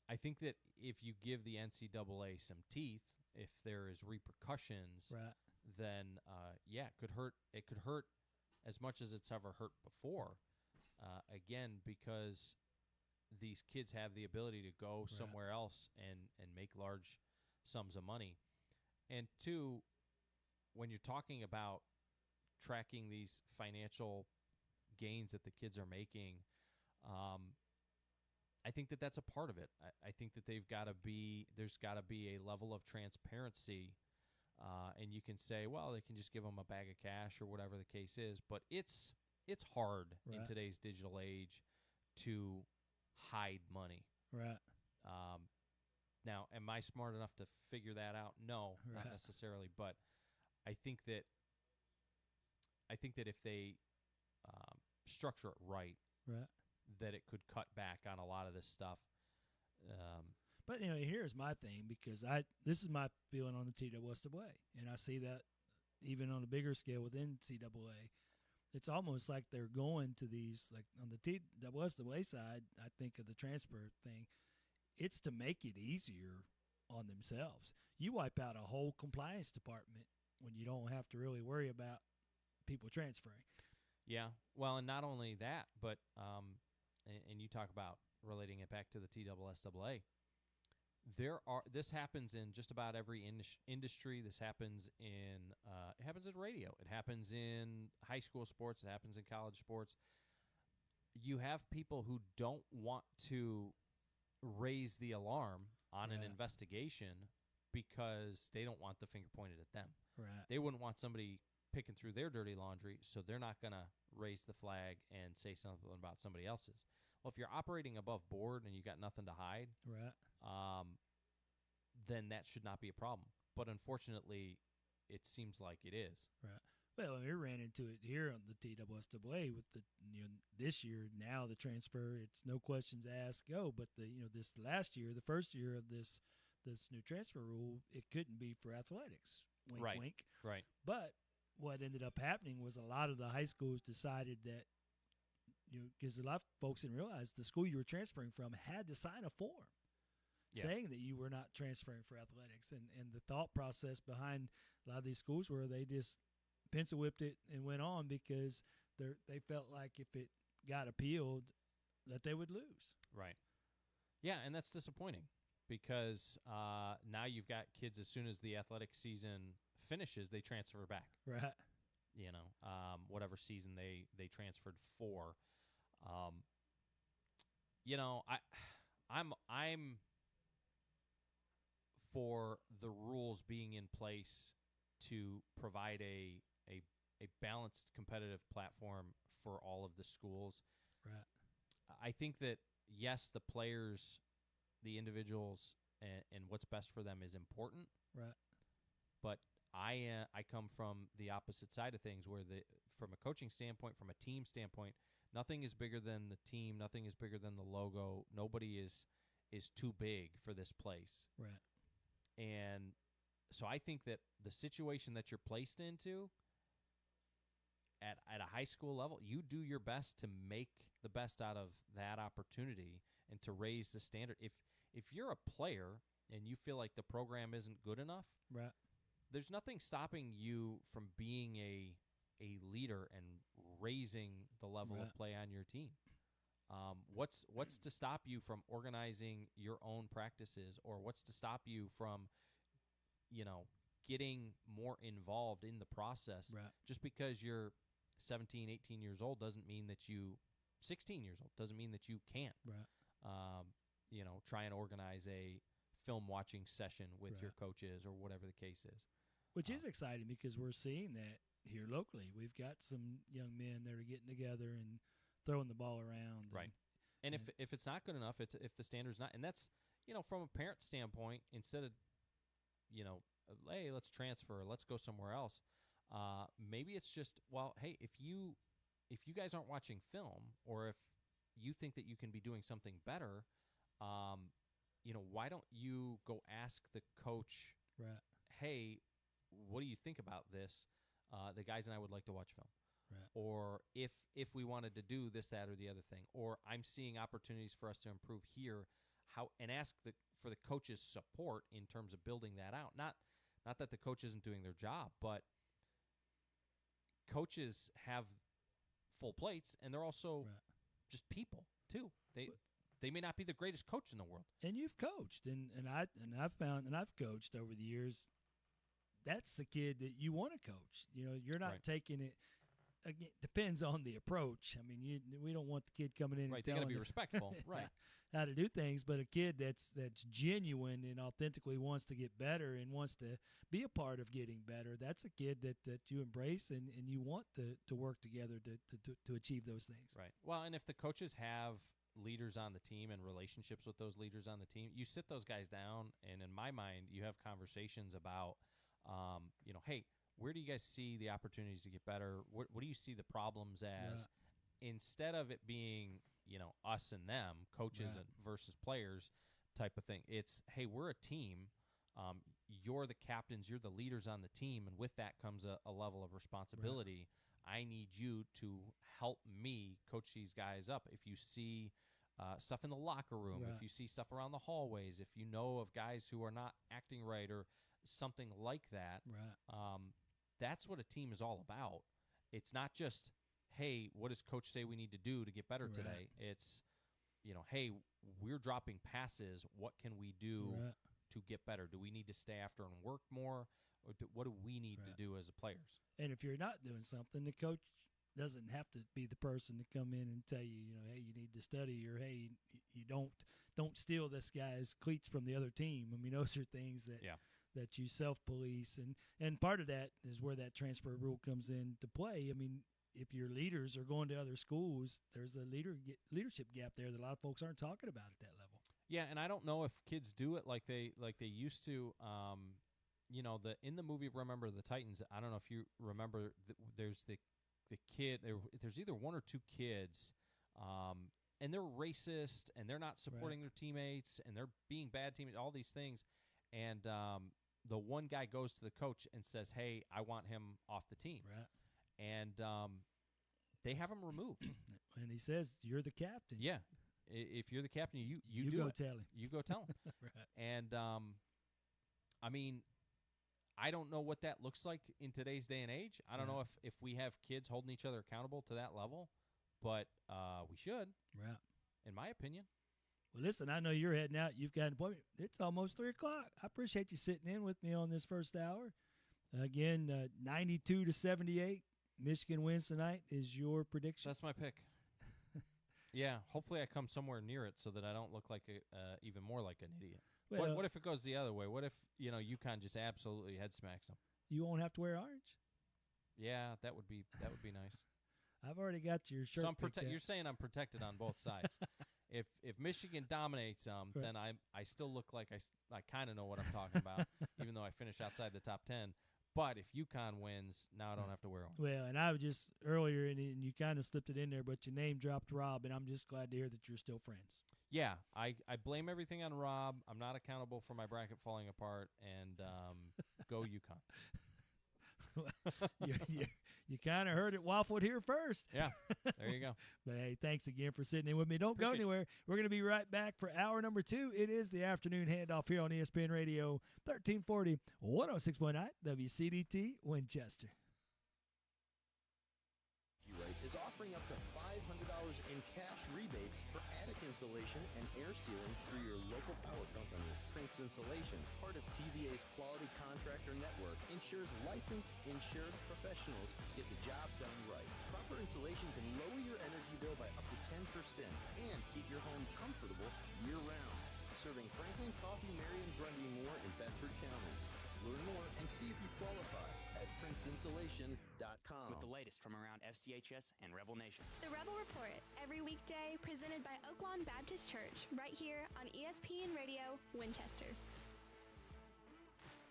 I think that if you give the NCAA some teeth, if there is repercussions, Right. then it could hurt. It could hurt as much as it's ever hurt before. Again, because these kids have the ability to go somewhere else and make large sums of money. And two, when you're talking about tracking these financial gains that the kids are making, I think that that's a part of it. I think that there's got to be a level of transparency, and you can say, well, they can just give them a bag of cash or whatever the case is, but it's hard in today's digital age to hide money. Right. Now, am I smart enough to figure that out? No, not necessarily, but I think that if they structure it right, that it could cut back on a lot of this stuff. But here's my thing, because this is my feeling on the TWSWA, and I see that even on a bigger scale within CAA. It's almost like they're going to these, like on the TWSWA side, I think of the transfer thing, it's to make it easier on themselves. You wipe out a whole compliance department when you don't have to really worry about people transferring. Yeah, well, and not only that, but and you talk about relating it back to the TWSWA. This happens in just about every industry. This happens in it happens in radio. It happens in high school sports. It happens in college sports. You have people who don't want to raise the alarm on an investigation because they don't want the finger pointed at them. Right. They wouldn't want somebody picking through their dirty laundry, so they're not going to raise the flag and say something about somebody else's. Well, if you're operating above board and you got nothing to hide, then that should not be a problem. But unfortunately, it seems like it is. Right. Well, we ran into it here on the TWSWA with this year. Now the transfer, it's no questions asked, go. But this last year, the first year of this new transfer rule, it couldn't be for athletics. Wink, wink. Right. But what ended up happening was a lot of the high schools decided that, because a lot of folks didn't realize the school you were transferring from had to sign a form saying that you were not transferring for athletics. And the thought process behind a lot of these schools were they just pencil whipped it and went on because they felt like if it got appealed that they would lose. Right. Yeah, and that's disappointing because now you've got kids, as soon as the athletic season finishes, they transfer back. Right. Whatever season they transferred for. I'm for the rules being in place to provide a balanced competitive platform for all of the schools. Right. I think that, yes, the players, the individuals, and what's best for them is important. Right. But I come from the opposite side of things, where from a coaching standpoint, from a team standpoint, nothing is bigger than the team. Nothing is bigger than the logo. Nobody is too big for this place. Right. And so I think that the situation that you're placed into at a high school level, you do your best to make the best out of that opportunity and to raise the standard. If you're a player and you feel like the program isn't good enough, right, there's nothing stopping you from being a leader and raising the level of play on your team. What's to stop you from organizing your own practices, or what's to stop you from, getting more involved in the process? Right. Just because you're 17, 18 years old doesn't mean that 16 years old doesn't mean that you can't. Right. Try and organize a film watching session with your coaches or whatever the case is. Which is exciting because we're seeing that here locally. We've got some young men that are getting together and throwing the ball around. Right. And if it's not good enough, if the standard's not, and that's, from a parent standpoint, instead of, hey, let's transfer, let's go somewhere else. Maybe it's just, well, hey, if you guys aren't watching film, or if you think that you can be doing something better, why don't you go ask the coach, hey, what do you think about this? The guys and I would like to watch film. Right. Or if we wanted to do this, that, or the other thing, or I'm seeing opportunities for us to improve here, how and ask for the coach's support in terms of building that out. Not that the coach isn't doing their job, but coaches have full plates, and they're also just people too. They may not be the greatest coach in the world. And you've coached, and I've found, and I've coached over the years. That's the kid that you want to coach. You're not taking it. Again, depends on the approach. I mean, we don't want the kid coming in. Right, and they got to telling be us respectful. Right, how to do things. But a kid that's genuine and authentically wants to get better and wants to be a part of getting better. That's a kid that you embrace and you want to work together to achieve those things. Right. Well, and if the coaches have leaders on the team and relationships with those leaders on the team, you sit those guys down, and in my mind, you have conversations about, hey, where do you guys see the opportunities to get better? What do you see the problems as? Right. Instead of it being, us and them, coaches versus players type of thing. It's, hey, we're a team. You're the captains. You're the leaders on the team. And with that comes a level of responsibility. Right. I need you to help me coach these guys up. If you see stuff in the locker room, if you see stuff around the hallways, if you know of guys who are not acting right or something like that, that's what a team is all about. It's not just, hey, what does coach say we need to do to get better today? It's, hey, we're dropping passes. What can we do to get better? Do we need to stay after and work more? Or what do we need to do as players? And if you're not doing something, the coach doesn't have to be the person to come in and tell you, hey, you need to study, or hey, you don't steal this guy's cleats from the other team. I mean, those are things that that you self-police, and part of that is where that transfer rule comes into play. I mean, if your leaders are going to other schools, there's a leadership gap there that a lot of folks aren't talking about at that level. Yeah, and I don't know if kids do it like they used to. In the movie Remember the Titans, I don't know if you remember, there's the kid, there's either one or two kids, and they're racist, and they're not supporting their teammates, and they're being bad teammates, all these things, and the one guy goes to the coach and says, hey, I want him off the team. And they have him removed. And he says, you're the captain. Yeah. If you're the captain, you do go it. Tell him. You go tell him. And, I mean, I don't know what that looks like in today's day and age. I don't know if we have kids holding each other accountable to that level, but we should, in my opinion. Well, listen, I know you're heading out. You've got an appointment. It's almost 3 o'clock. I appreciate you sitting in with me on this first hour. Again, 92-78. Michigan wins tonight is your prediction. That's my pick. Yeah, hopefully I come somewhere near it so that I don't look like even more like an idiot. Well, what if it goes the other way? What if, UConn just absolutely head smacks them? You won't have to wear orange? Yeah, that would be nice. I've already got your shirt. So you're saying I'm protected on both sides. If Michigan dominates them, then I still look like I kind of know what I'm talking about, even though I finish outside the top 10. But if UConn wins, now I don't have to wear one. Well, and I was just earlier, and you kind of slipped it in there, but your name dropped Rob, and I'm just glad to hear that you're still friends. Yeah, I blame everything on Rob. I'm not accountable for my bracket falling apart, and go UConn. You kind of heard it waffled here first. Yeah, there you go. But, hey, thanks again for sitting in with me. Don't go anywhere. We're going to be right back for hour number 2. It is the Afternoon Handoff here on ESPN Radio 1340, 106.9 WCDT Winchester. Is offering up to $500 in cash rebates for attic insulation and air sealing through your local power company. Prince Insulation, part of TVA's Quality Contractor Network, ensures licensed, insured professionals get the job done right. Proper insulation can lower your energy bill by up to 10% and keep your home comfortable year-round. Serving Franklin, Coffee, Marion, Grundy, Moore, and Bedford counties. Learn more and see if you qualify at princeinsulation.com. With the latest from around FCHS and Rebel Nation. The Rebel Report, every weekday presented by Oaklawn Baptist Church, right here on ESPN Radio Winchester.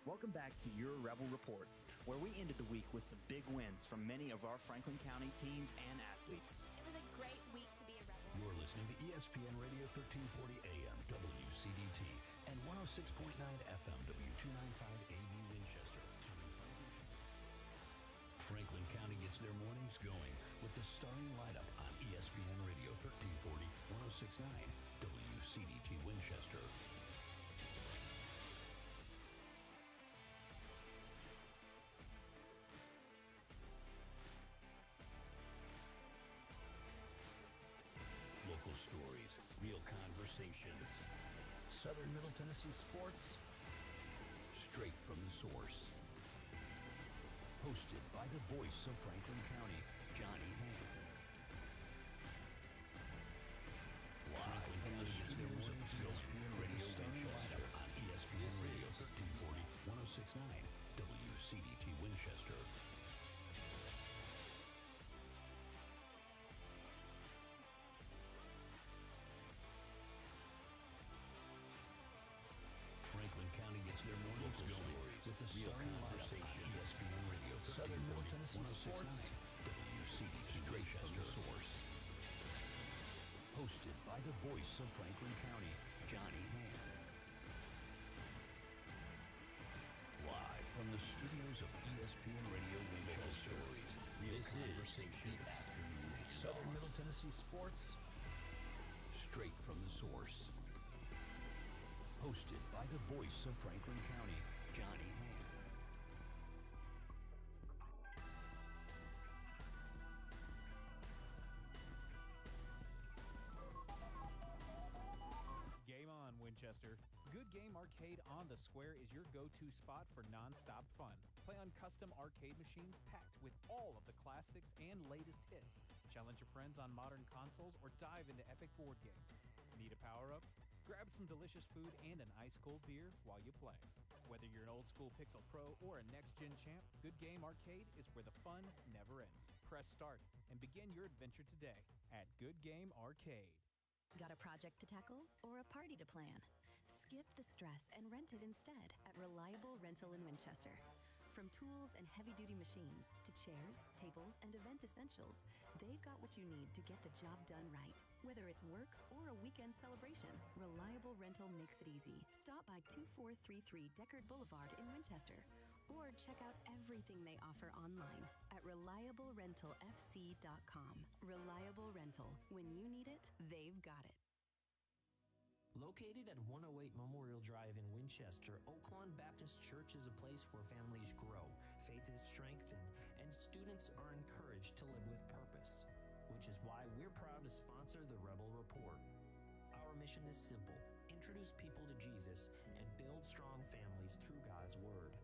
Welcome back to your Rebel Report, where we ended the week with some big wins from many of our Franklin County teams and athletes. It was a great week to be a Rebel. You're listening to ESPN Radio 1340 AM WCDT and 106.9 FM W295 AV Winchester. Franklin County gets their mornings going with the starting lineup on ESPN Radio 1340 106.9 WCDT Winchester. Local stories, real conversations. Southern Middle Tennessee sports, straight from the source. Hosted by the voice of Franklin County, Johnny Hand. Live from the studios of ESPN Radio Winchester on ESPN Radio 1340, 1069, WCDT Winchester. Franklin County gets their morning stories with the real conversation. ESPN Radio, Southern Middle Tennessee Sports, WCDT Winchester Source. Hosted by the voice of Franklin County, Johnny Hand. Live from the studios of ESPN Radio Winchester. Real conversation. The Afternoon Handoff. Southern Middle Tennessee Sports, straight from the source. Hosted by the voice of Franklin County, Johnny Hand. Game on, Winchester. Good Game Arcade on the Square is your go-to spot for non-stop fun. Play on custom arcade machines packed with all of the classics and latest hits. Challenge your friends on modern consoles or dive into epic board games. Need a power-up? Grab some delicious food and an ice-cold beer while you play. Whether you're an old-school Pixel Pro or a next-gen champ, Good Game Arcade is where the fun never ends. Press start and begin your adventure today at Good Game Arcade. Got a project to tackle or a party to plan? Skip the stress and rent it instead at Reliable Rental in Winchester. From tools and heavy-duty machines to chairs, tables, and event essentials, they've got what you need to get the job done right. Whether it's work or a weekend celebration, Reliable Rental makes it easy. Stop by 2433 Deckard Boulevard in Winchester, or check out everything they offer online at reliablerentalfc.com. Reliable Rental. When you need it, they've got it. Located at 108 Memorial Drive in Winchester, Oaklawn Baptist Church is a place where families grow, faith is strengthened, and students are encouraged to live with purpose, which is why we're proud to sponsor the Rebel Report. Our mission is simple: introduce people to Jesus and build strong families through God's Word.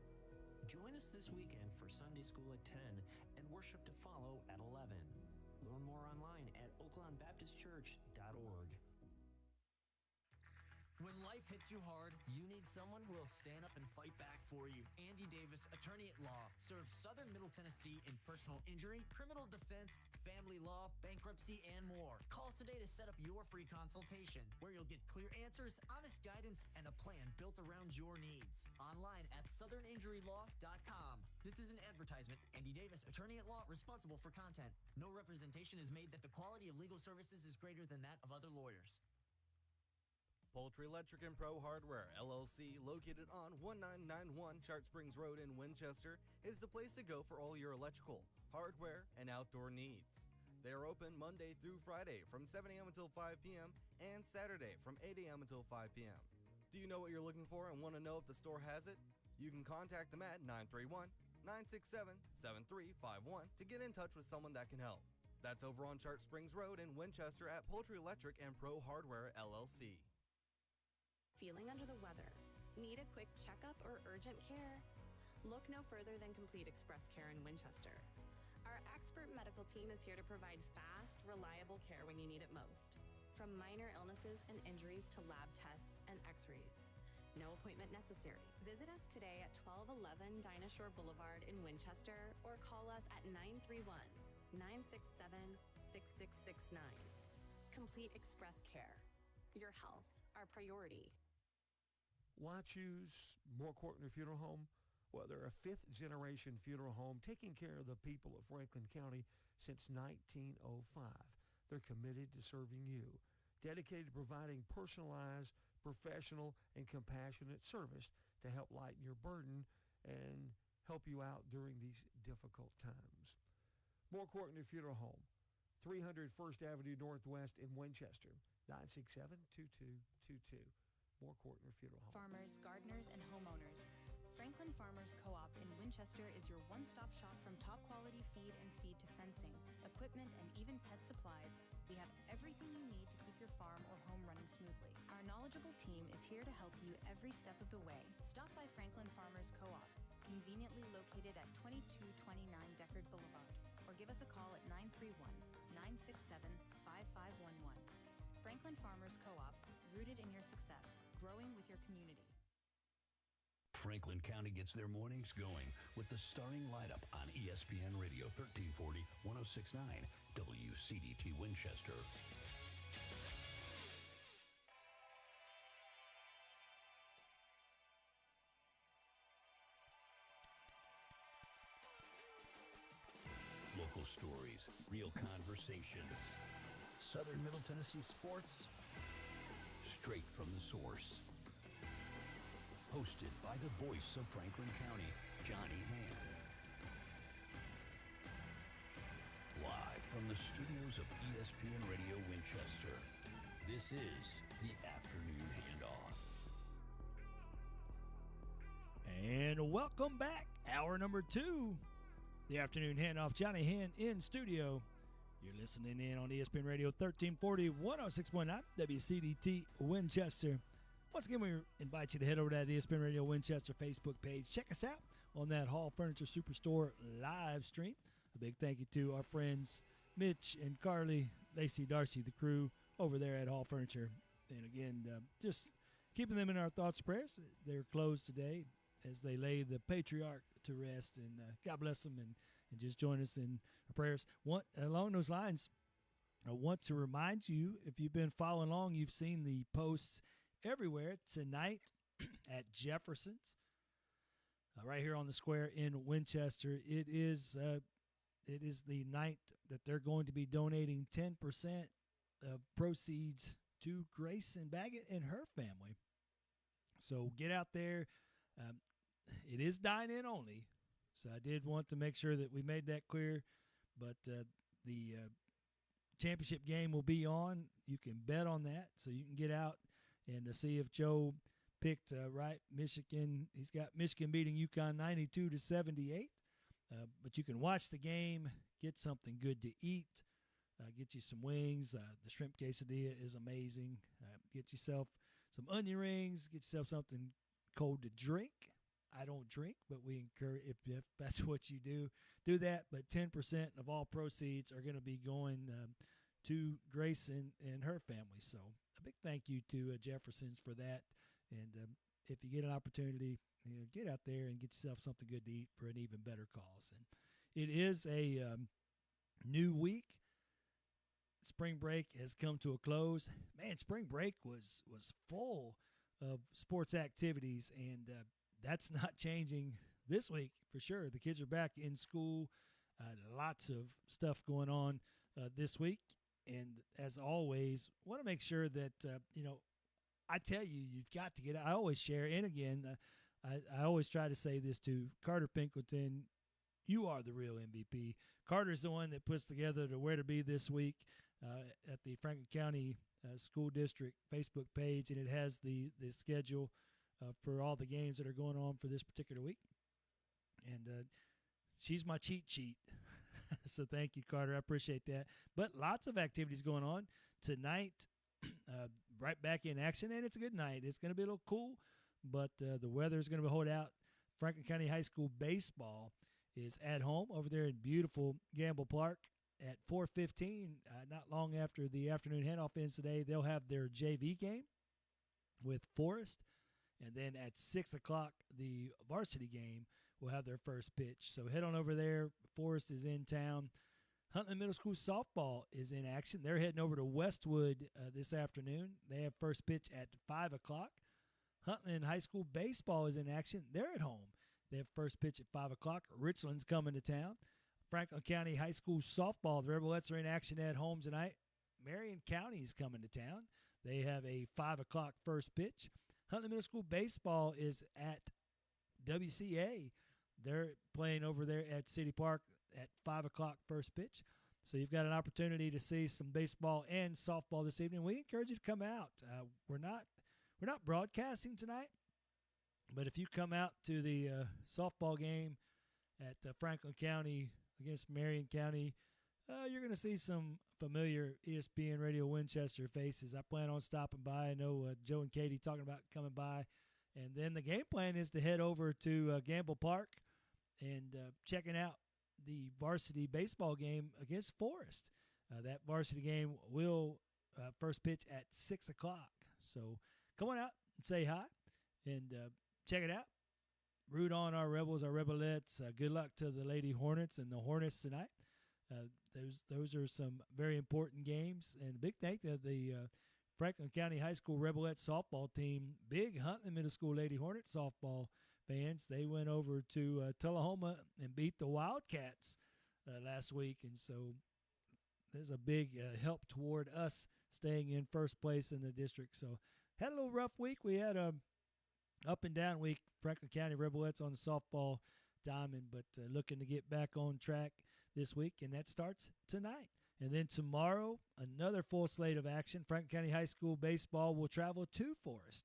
Join us this weekend for Sunday school at 10 and worship to follow at 11. Learn more online at oaklawnbaptistchurch.org. When life hits you hard, you need someone who will stand up and fight back for you. Andy Davis, attorney at law, serves Southern Middle Tennessee in personal injury, criminal defense, family law, bankruptcy, and more. Call today to set up your free consultation, where you'll get clear answers, honest guidance, and a plan built around your needs. Online at southerninjurylaw.com. This is an advertisement. Andy Davis, attorney at law, responsible for content. No representation is made that the quality of legal services is greater than that of other lawyers. Poultry Electric and Pro Hardware, LLC, located on 1991 Chart Springs Road in Winchester, is the place to go for all your electrical, hardware, and outdoor needs. They are open Monday through Friday from 7 a.m. until 5 p.m. and Saturday from 8 a.m. until 5 p.m. Do you know what you're looking for and want to know if the store has it? You can contact them at 931-967-7351 to get in touch with someone that can help. That's over on Chart Springs Road in Winchester at Poultry Electric and Pro Hardware, LLC. Feeling under the weather? Need a quick checkup or urgent care? Look no further than Complete Express Care in Winchester. Our expert medical team is here to provide fast, reliable care when you need it most. From minor illnesses and injuries to lab tests and x-rays. No appointment necessary. Visit us today at 1211 Dinah Shore Boulevard in Winchester or call us at 931-967-6669. Complete Express Care. Your health, our priority. Why choose More Courtney Funeral Home? Well, they're a fifth-generation funeral home taking care of the people of Franklin County since 1905. They're committed to serving you, dedicated to providing personalized, professional, and compassionate service to help lighten your burden and help you out during these difficult times. More Courtney Funeral Home, 300 First Avenue Northwest in Winchester. 967-2222. More Courtner Funeral Home. Farmers, gardeners, and homeowners. Franklin Farmers Co-op in Winchester is your one-stop shop from top-quality feed and seed to fencing, equipment, and even pet supplies. We have everything you need to keep your farm or home running smoothly. Our knowledgeable team is here to help you every step of the way. Stop by Franklin Farmers Co-op, conveniently located at 2229 Deckard Boulevard, or give us a call at 931-967-5511. Franklin Farmers Co-op, rooted in your success, growing with your community. Franklin County gets their mornings going with the starring lineup on ESPN Radio 1340, 1069, WCDT Winchester. Local stories, real conversations. Southern Middle Tennessee sports, straight from the source. Hosted by the voice of Franklin County, Johnny Hand. Live from the studios of ESPN Radio Winchester, this is the Afternoon Handoff. And welcome back. Hour number 2. The Afternoon Handoff. Johnny Hand in studio. You're listening in on ESPN Radio 1340, 106.9 WCDT Winchester. Once again, we invite you to head over to that ESPN Radio Winchester Facebook page. Check us out on that Hall Furniture Superstore live stream. A big thank you to our friends Mitch and Carly, Lacey, Darcy, the crew over there at Hall Furniture. And again, just keeping them in our thoughts and prayers. They're closed today as they lay the patriarch to rest. And God bless them and just join us in our prayers. Along those lines, I want to remind you, if you've been following along, you've seen the posts everywhere tonight at Jefferson's, right here on the square in Winchester. It is the night that they're going to be donating 10% of proceeds to Grayson Baggett and her family. So get out there. It is dine-in only, so I did want to make sure that we made that clear. But the championship game will be on. You can bet on that, so you can get out and to see if Joe picked right Michigan. He's got Michigan beating UConn 92-78. But you can watch the game, get something good to eat, get you some wings. The shrimp quesadilla is amazing. Get yourself some onion rings. Get yourself something cold to drink. I don't drink, but we encourage, if that's what you do that. But 10% of all proceeds are going to be going to Grayson and her family. So a big thank you to Jefferson's for that. And if you get an opportunity, get out there and get yourself something good to eat for an even better cause. And it is a new week. Spring break has come to a close. Man, spring break was full of sports activities, and that's not changing this week for sure. The kids are back in school. Lots of stuff going on this week. And as always, want to make sure that, I tell you, you've got to get out. I always share. And again, I always try to say this to Carter Pinkerton. You are the real MVP. Carter's the one that puts together the Where to Be this week at the Franklin County School District Facebook page, and it has the schedule for all the games that are going on for this particular week. And she's my cheat sheet. So thank you, Carter. I appreciate that. But lots of activities going on tonight. Right back in action, and it's a good night. It's going to be a little cool, but the weather is going to hold out. Franklin County High School baseball is at home over there in beautiful Gamble Park at 4:15. Not long after the afternoon handoff ends today, they'll have their JV game with Forest, and then at 6 o'clock, the varsity game will have their first pitch. So head on over there. Forest is in town. Huntley Middle School softball is in action. They're heading over to Westwood this afternoon. They have first pitch at 5 o'clock. Huntley High School baseball is in action. They're at home. They have first pitch at 5 o'clock. Richland's coming to town. Franklin County High School softball, the Rebelettes are in action at home tonight. Marion County is coming to town. They have a 5 o'clock first pitch. Huntley Middle School baseball is at WCA. They're playing over there at City Park at 5 o'clock first pitch. So you've got an opportunity to see some baseball and softball this evening. We encourage you to come out. We're not broadcasting tonight, but if you come out to the softball game at Franklin County against Marion County, you're going to see some familiar ESPN Radio Winchester faces. I plan on stopping by. I know Joe and Katie talking about coming by. And then the game plan is to head over to Gamble Park and checking out the varsity baseball game against Forest. That varsity game will first pitch at 6 o'clock. So come on out and say hi and check it out. Root on our Rebels, our Rebelettes. Good luck to the Lady Hornets and the Hornets tonight. Those are some very important games. And a big thank you to the Franklin County High School Rebelettes softball team. Big Huntley Middle School Lady Hornets softball fans. They went over to Tullahoma and beat the Wildcats last week. And so there's a big help toward us staying in first place in the district. So had a little rough week. We had a up and down week. Franklin County Rebelettes on the softball diamond, but looking to get back on track this week, and that starts tonight. And then tomorrow, another full slate of action. Franklin County High School baseball will travel to Forest.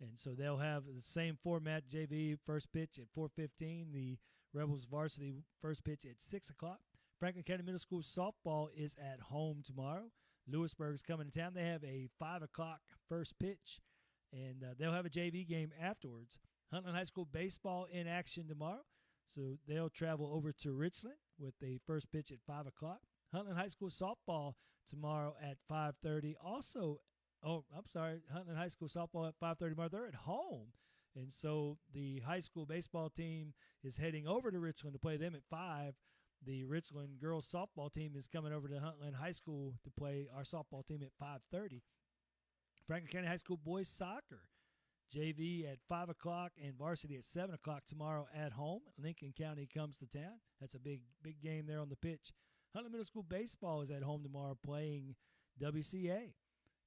And so they'll have the same format, JV first pitch at 4:15, the Rebels varsity first pitch at 6 o'clock. Franklin County Middle School softball is at home tomorrow. Lewisburg's coming to town. They have a 5 o'clock first pitch, and they'll have a JV game afterwards. Huntland High School baseball in action tomorrow. So they'll travel over to Richland with the first pitch at 5 o'clock. Huntland High School softball tomorrow at 5:30. Also, Huntland High School softball at 5:30 tomorrow. They're at home. And so the high school baseball team is heading over to Richland to play them at 5. The Richland girls softball team is coming over to Huntland High School to play our softball team at 5:30. Franklin County High School boys soccer, JV at 5 o'clock and varsity at 7 o'clock tomorrow at home. Lincoln County comes to town. That's a big game there on the pitch. Huntland Middle School baseball is at home tomorrow playing WCA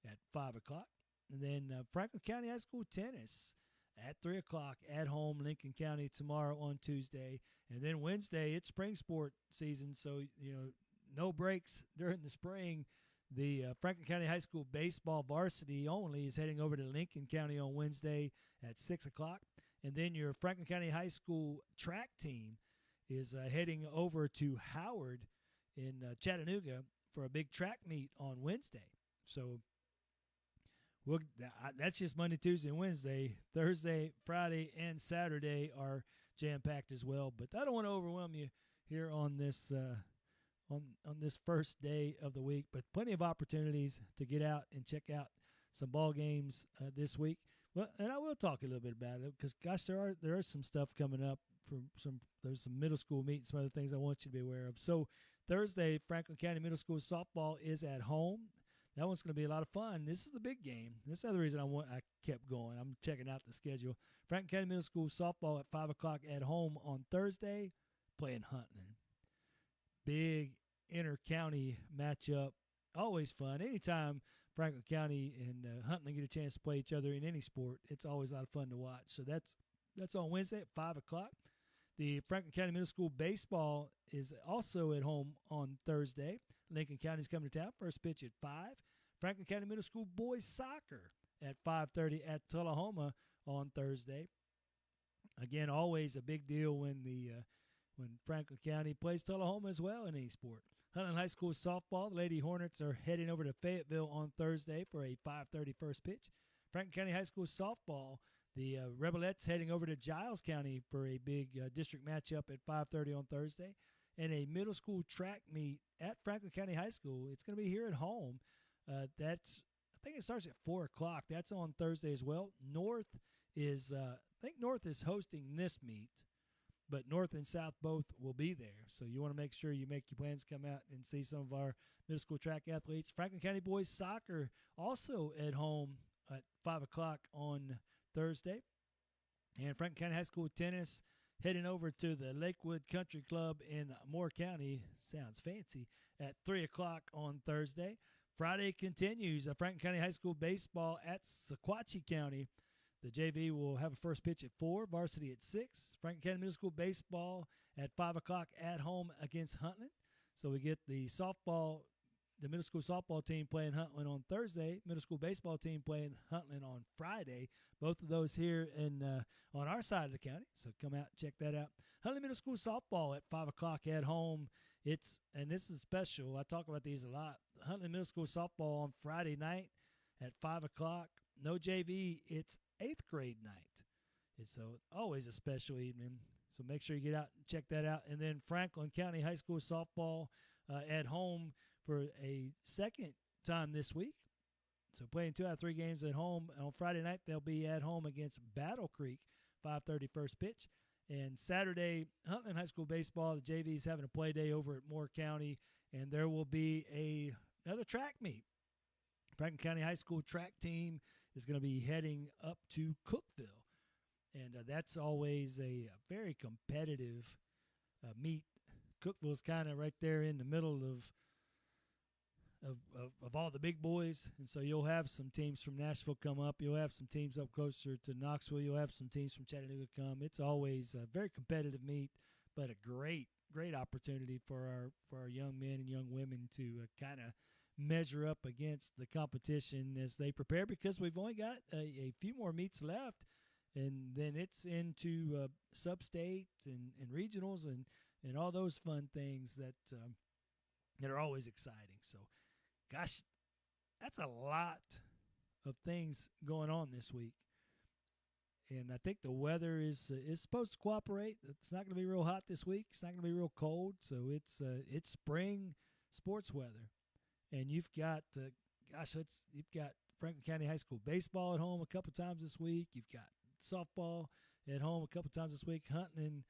at 5 o'clock. And then Franklin County High School tennis at 3 o'clock at home, Lincoln County tomorrow on Tuesday. And then Wednesday, it's spring sport season, so, no breaks during the spring. The Franklin County High School baseball varsity only is heading over to Lincoln County on Wednesday at 6 o'clock. And then your Franklin County High School track team is heading over to Howard in Chattanooga for a big track meet on Wednesday. So that's just Monday, Tuesday, and Wednesday. Thursday, Friday, and Saturday are jam-packed as well. But I don't want to overwhelm you here on this on this first day of the week. But plenty of opportunities to get out and check out some ball games this week. Well, and I will talk a little bit about it because, gosh, there is some stuff coming up. There's some middle school meets, some other things I want you to be aware of. So Thursday, Franklin County Middle School softball is at home. That one's going to be a lot of fun. This is the big game. This is the other reason I kept going. I'm checking out the schedule. Franklin County Middle School softball at 5 o'clock at home on Thursday, playing Huntley. Big inter-county matchup. Always fun. Anytime Franklin County and Huntley get a chance to play each other in any sport, it's always a lot of fun to watch. So that's on Wednesday at 5 o'clock. The Franklin County Middle School baseball is also at home on Thursday. Lincoln County's coming to town. First pitch at 5. Franklin County Middle School boys soccer at 5:30 at Tullahoma on Thursday. Again, always a big deal when Franklin County plays Tullahoma as well in any sport. Huntland High School softball, the Lady Hornets are heading over to Fayetteville on Thursday for a 5:30 first pitch. Franklin County High School softball, the Rebelettes heading over to Giles County for a big district matchup at 5:30 on Thursday. And a middle school track meet at Franklin County High School. It's going to be here at home. I think it starts at 4 o'clock. That's on Thursday as well. North is hosting this meet, but North and South both will be there. So you want to make sure you make your plans, come out and see some of our middle school track athletes. Franklin County boys soccer also at home at 5 o'clock on Thursday. And Franklin County High School tennis heading over to the Lakewood Country Club in Moore County, sounds fancy, at 3 o'clock on Thursday. Friday continues. Franklin County High School baseball at Sequatchie County. The JV will have a first pitch at 4, varsity at 6. Franklin County Middle School baseball at 5 o'clock at home against Huntland. So we get the middle school softball team playing Huntland on Thursday, middle school baseball team playing Huntland on Friday. Both of those here on our side of the county. So come out and check that out. Huntland Middle School softball at 5 o'clock at home. And this is special. I talk about these a lot. Huntland Middle School softball on Friday night at 5 o'clock. No JV. It's 8th grade night. And so always a special evening. So make sure you get out and check that out. And then Franklin County High School softball at home for a second time this week. So playing 2 out of 3 games at home. On Friday night, they'll be at home against Battle Creek, 5:30 first pitch. And Saturday, Huntland High School baseball, the JV is having a play day over at Moore County, and there will be another track meet. Franklin County High School track team is going to be heading up to Cookeville. And that's always a very competitive meet. Cookeville's kind of right there in the middle of all the big boys. And so you'll have some teams from Nashville come up. You'll have some teams up closer to Knoxville. You'll have some teams from Chattanooga come. It's always a very competitive meet, but a great opportunity for our young men and young women to kind of measure up against the competition as they prepare, because we've only got a few more meets left. And then it's into sub-state and regionals and all those fun things that are always exciting. So, gosh, that's a lot of things going on this week. And I think the weather is supposed to cooperate. It's not going to be real hot this week. It's not going to be real cold. So it's spring sports weather. And you've got you've got Franklin County High School baseball at home a couple times this week. You've got softball at home a couple times this week. Hunting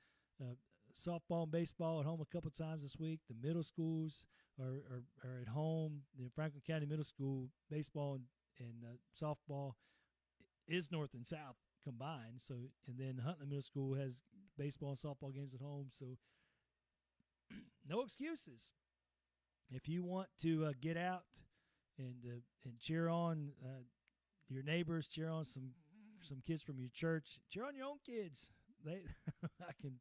softball and baseball at home a couple times this week. The middle schools are at home. The Franklin County Middle School baseball and softball is north and south combined. So, and then Hunting Middle School has baseball and softball games at home. So, no excuses. If you want to get out and cheer on your neighbors, cheer on some kids from your church, cheer on your own kids. I can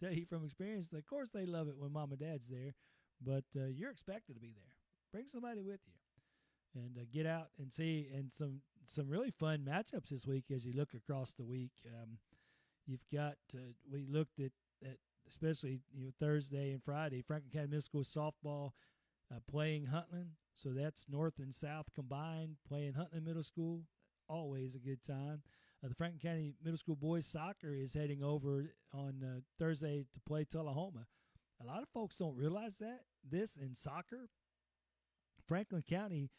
tell you from experience that, of course, they love it when mom and dad's there, but you're expected to be there. Bring somebody with you and get out and see. And some really fun matchups this week as you look across the week. You've got we looked at especially Thursday and Friday, Franklin County Middle School softball playing Huntland. So that's north and south combined, playing Huntland Middle School. Always a good time. The Franklin County Middle School boys soccer is heading over on Thursday to play Tullahoma. A lot of folks don't realize this in soccer. Franklin County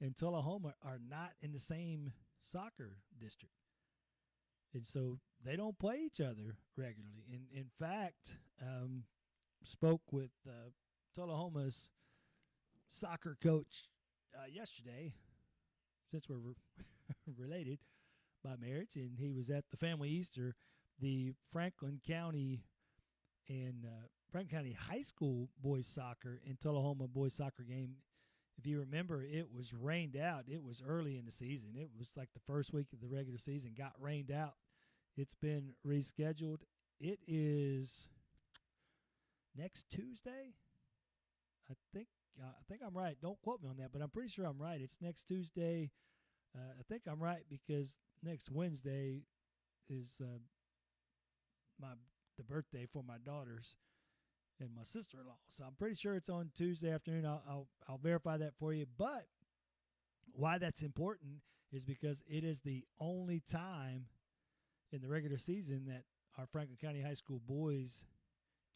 and Tullahoma are not in the same soccer district. And so they don't play each other regularly. In fact, spoke with Tullahoma's soccer coach yesterday, since we're related by marriage, and he was at the family Easter. The Franklin County and Franklin County High School boys soccer and Tullahoma boys soccer game, if you remember, it was rained out. It was early in the season. It was like the first week of the regular season, got rained out. It's been rescheduled. It is next Tuesday. I think I'm right. Don't quote me on that, but I'm pretty sure I'm right. It's next Tuesday. I think I'm right because next Wednesday is the birthday for my daughters and my sister-in-law. So I'm pretty sure it's on Tuesday afternoon. I'll verify that for you. But why that's important is because it is the only time in the regular season that our Franklin County High School boys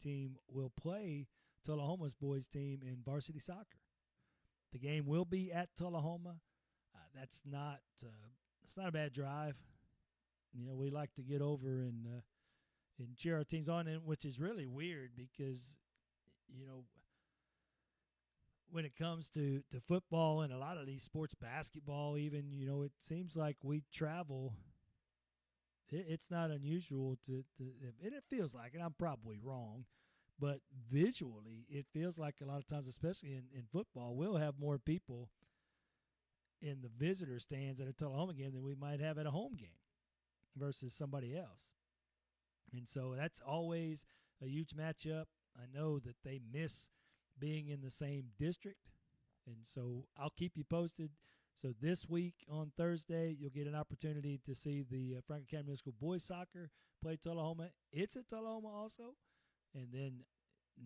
team will play Tullahoma's boys team in varsity soccer. The game will be at Tullahoma. That's not it's not a bad drive. We like to get over and cheer our teams on, which is really weird because when it comes to football and a lot of these sports, basketball even, it seems like we travel. It's not unusual and it feels like, and I'm probably wrong, but visually it feels like a lot of times, especially in football, we'll have more people in the visitor stands at a Tullahoma game than we might have at a home game versus somebody else. And so that's always a huge matchup. I know that they miss being in the same district. And so I'll keep you posted. So this week on Thursday, you'll get an opportunity to see the Franklin County Middle School boys soccer play Tullahoma. It's at Tullahoma also. And then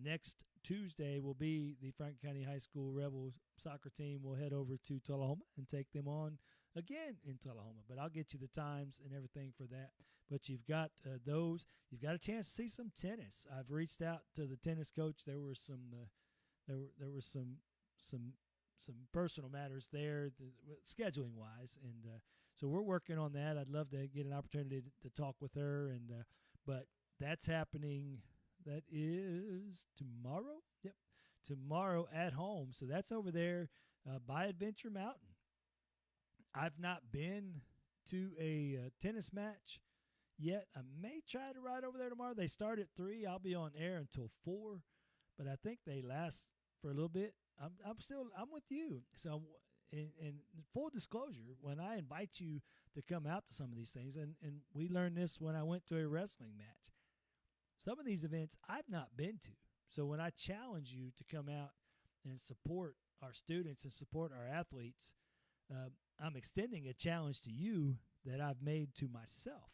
next Tuesday will be the Franklin County High School Rebels soccer team will head over to Tullahoma and take them on again in Tullahoma. But I'll get you the times and everything for that. But you've got those. You've got a chance to see some tennis. I've reached out to the tennis coach. There were some personal matters there, scheduling wise, and so we're working on that. I'd love to get an opportunity to talk with her, and but that's happening. That is tomorrow. Yep, tomorrow at home. So that's over there by Adventure Mountain. I've not been to a tennis match yet. I may try to ride over there tomorrow. They start at 3. I'll be on air until 4, but I think they last for a little bit. I'm with you. So, in full disclosure, when I invite you to come out to some of these things, and we learned this when I went to a wrestling match, some of these events I've not been to. So when I challenge you to come out and support our students and support our athletes, I'm extending a challenge to you that I've made to myself.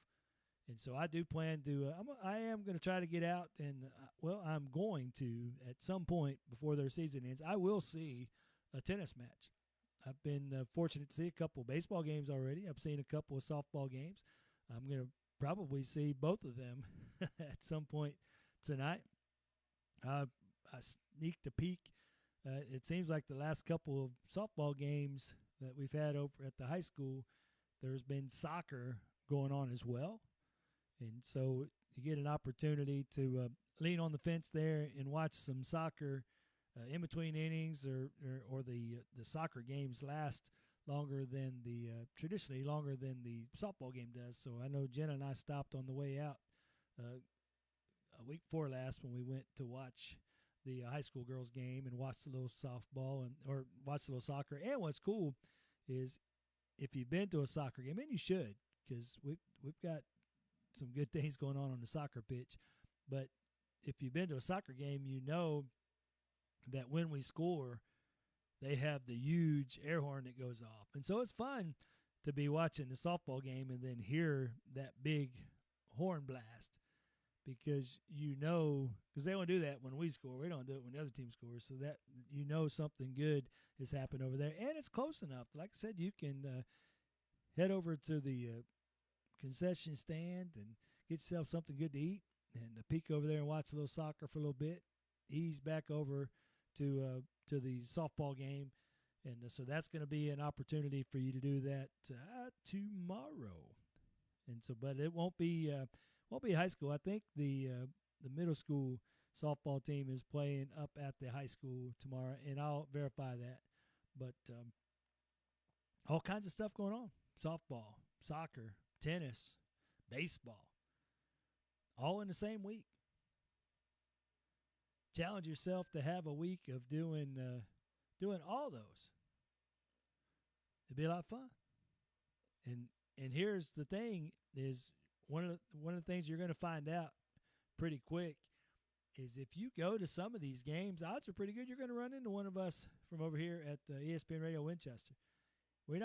And so I do plan to I am going to try to get out, and, I'm going to, at some point before their season ends, I will see a tennis match. I've been fortunate to see a couple of baseball games already. I've seen a couple of softball games. I'm going to probably see both of them at some point tonight. I sneaked a peek. It seems like the last couple of softball games that we've had over at the high school, there's been soccer going on as well. And so you get an opportunity to lean on the fence there and watch some soccer in between innings, or the soccer games last longer than traditionally longer than the softball game does. So I know Jenna and I stopped on the way out a week before last when we went to watch the high school girls game and watch a little softball or watch a little soccer. And what's cool is if you've been to a soccer game, and you should, because we've got some good things going on the soccer pitch. But if you've been to a soccer game, you know that when we score, they have the huge air horn that goes off. And so it's fun to be watching the softball game and then hear that big horn blast, because because they don't do that when we score. We don't do it when the other team scores. So that something good has happened over there. And it's close enough. Like I said, you can head over to the concession stand and get yourself something good to eat, and peek over there and watch a little soccer for a little bit, ease back over to the softball game. And so that's going to be an opportunity for you to do that tomorrow. And so, but it won't be high school. I think the middle school softball team is playing up at the high school tomorrow, and I'll verify that. But all kinds of stuff going on: softball, soccer, tennis, baseball, all in the same week. Challenge yourself to have a week of doing all those. It'd be a lot of fun. And here's the thing: is one of the things you're going to find out pretty quick is if you go to some of these games, odds are pretty good you're going to run into one of us from over here at ESPN Radio Winchester. We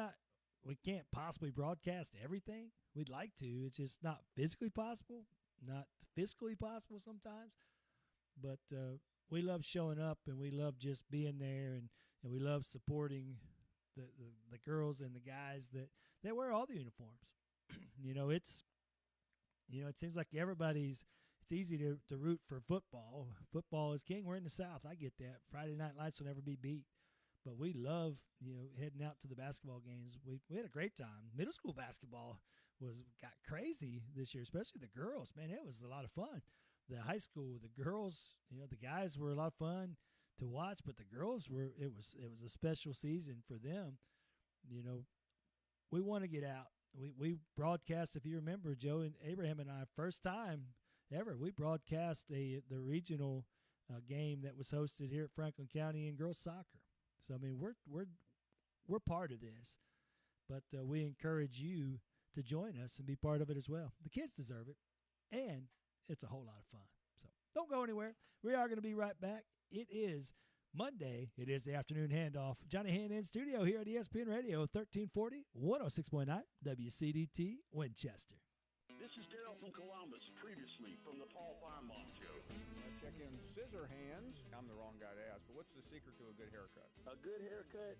can't possibly broadcast everything. We'd like to. It's just not physically possible, not fiscally possible sometimes. But we love showing up, and we love just being there, and we love supporting the girls and the guys that wear all the uniforms. It seems like it's easy to root for football. Football is king. We're in the South. I get that. Friday night lights will never be beat. But we love, heading out to the basketball games. We had a great time. Middle school basketball got crazy this year, especially the girls. Man, it was a lot of fun. The high school, the girls, the guys were a lot of fun to watch, but the girls it was a special season for them. We want to get out. We broadcast, if you remember, Joe and Abraham and I, first time ever, we broadcast the regional game that was hosted here at Franklin County in girls soccer. So I mean, we're part of this, but we encourage you to join us and be part of it as well. The kids deserve it, and it's a whole lot of fun. So don't go anywhere. We are going to be right back. It is Monday, it is the Afternoon Handoff. Johnny Hand in studio here at ESPN Radio, 1340, 106.9, WCDT, Winchester. This is Daryl from Columbus, previously from the Paul Finebaum Show. Check in scissor hands. I'm the wrong guy to ask, but what's the secret to a good haircut? A good haircut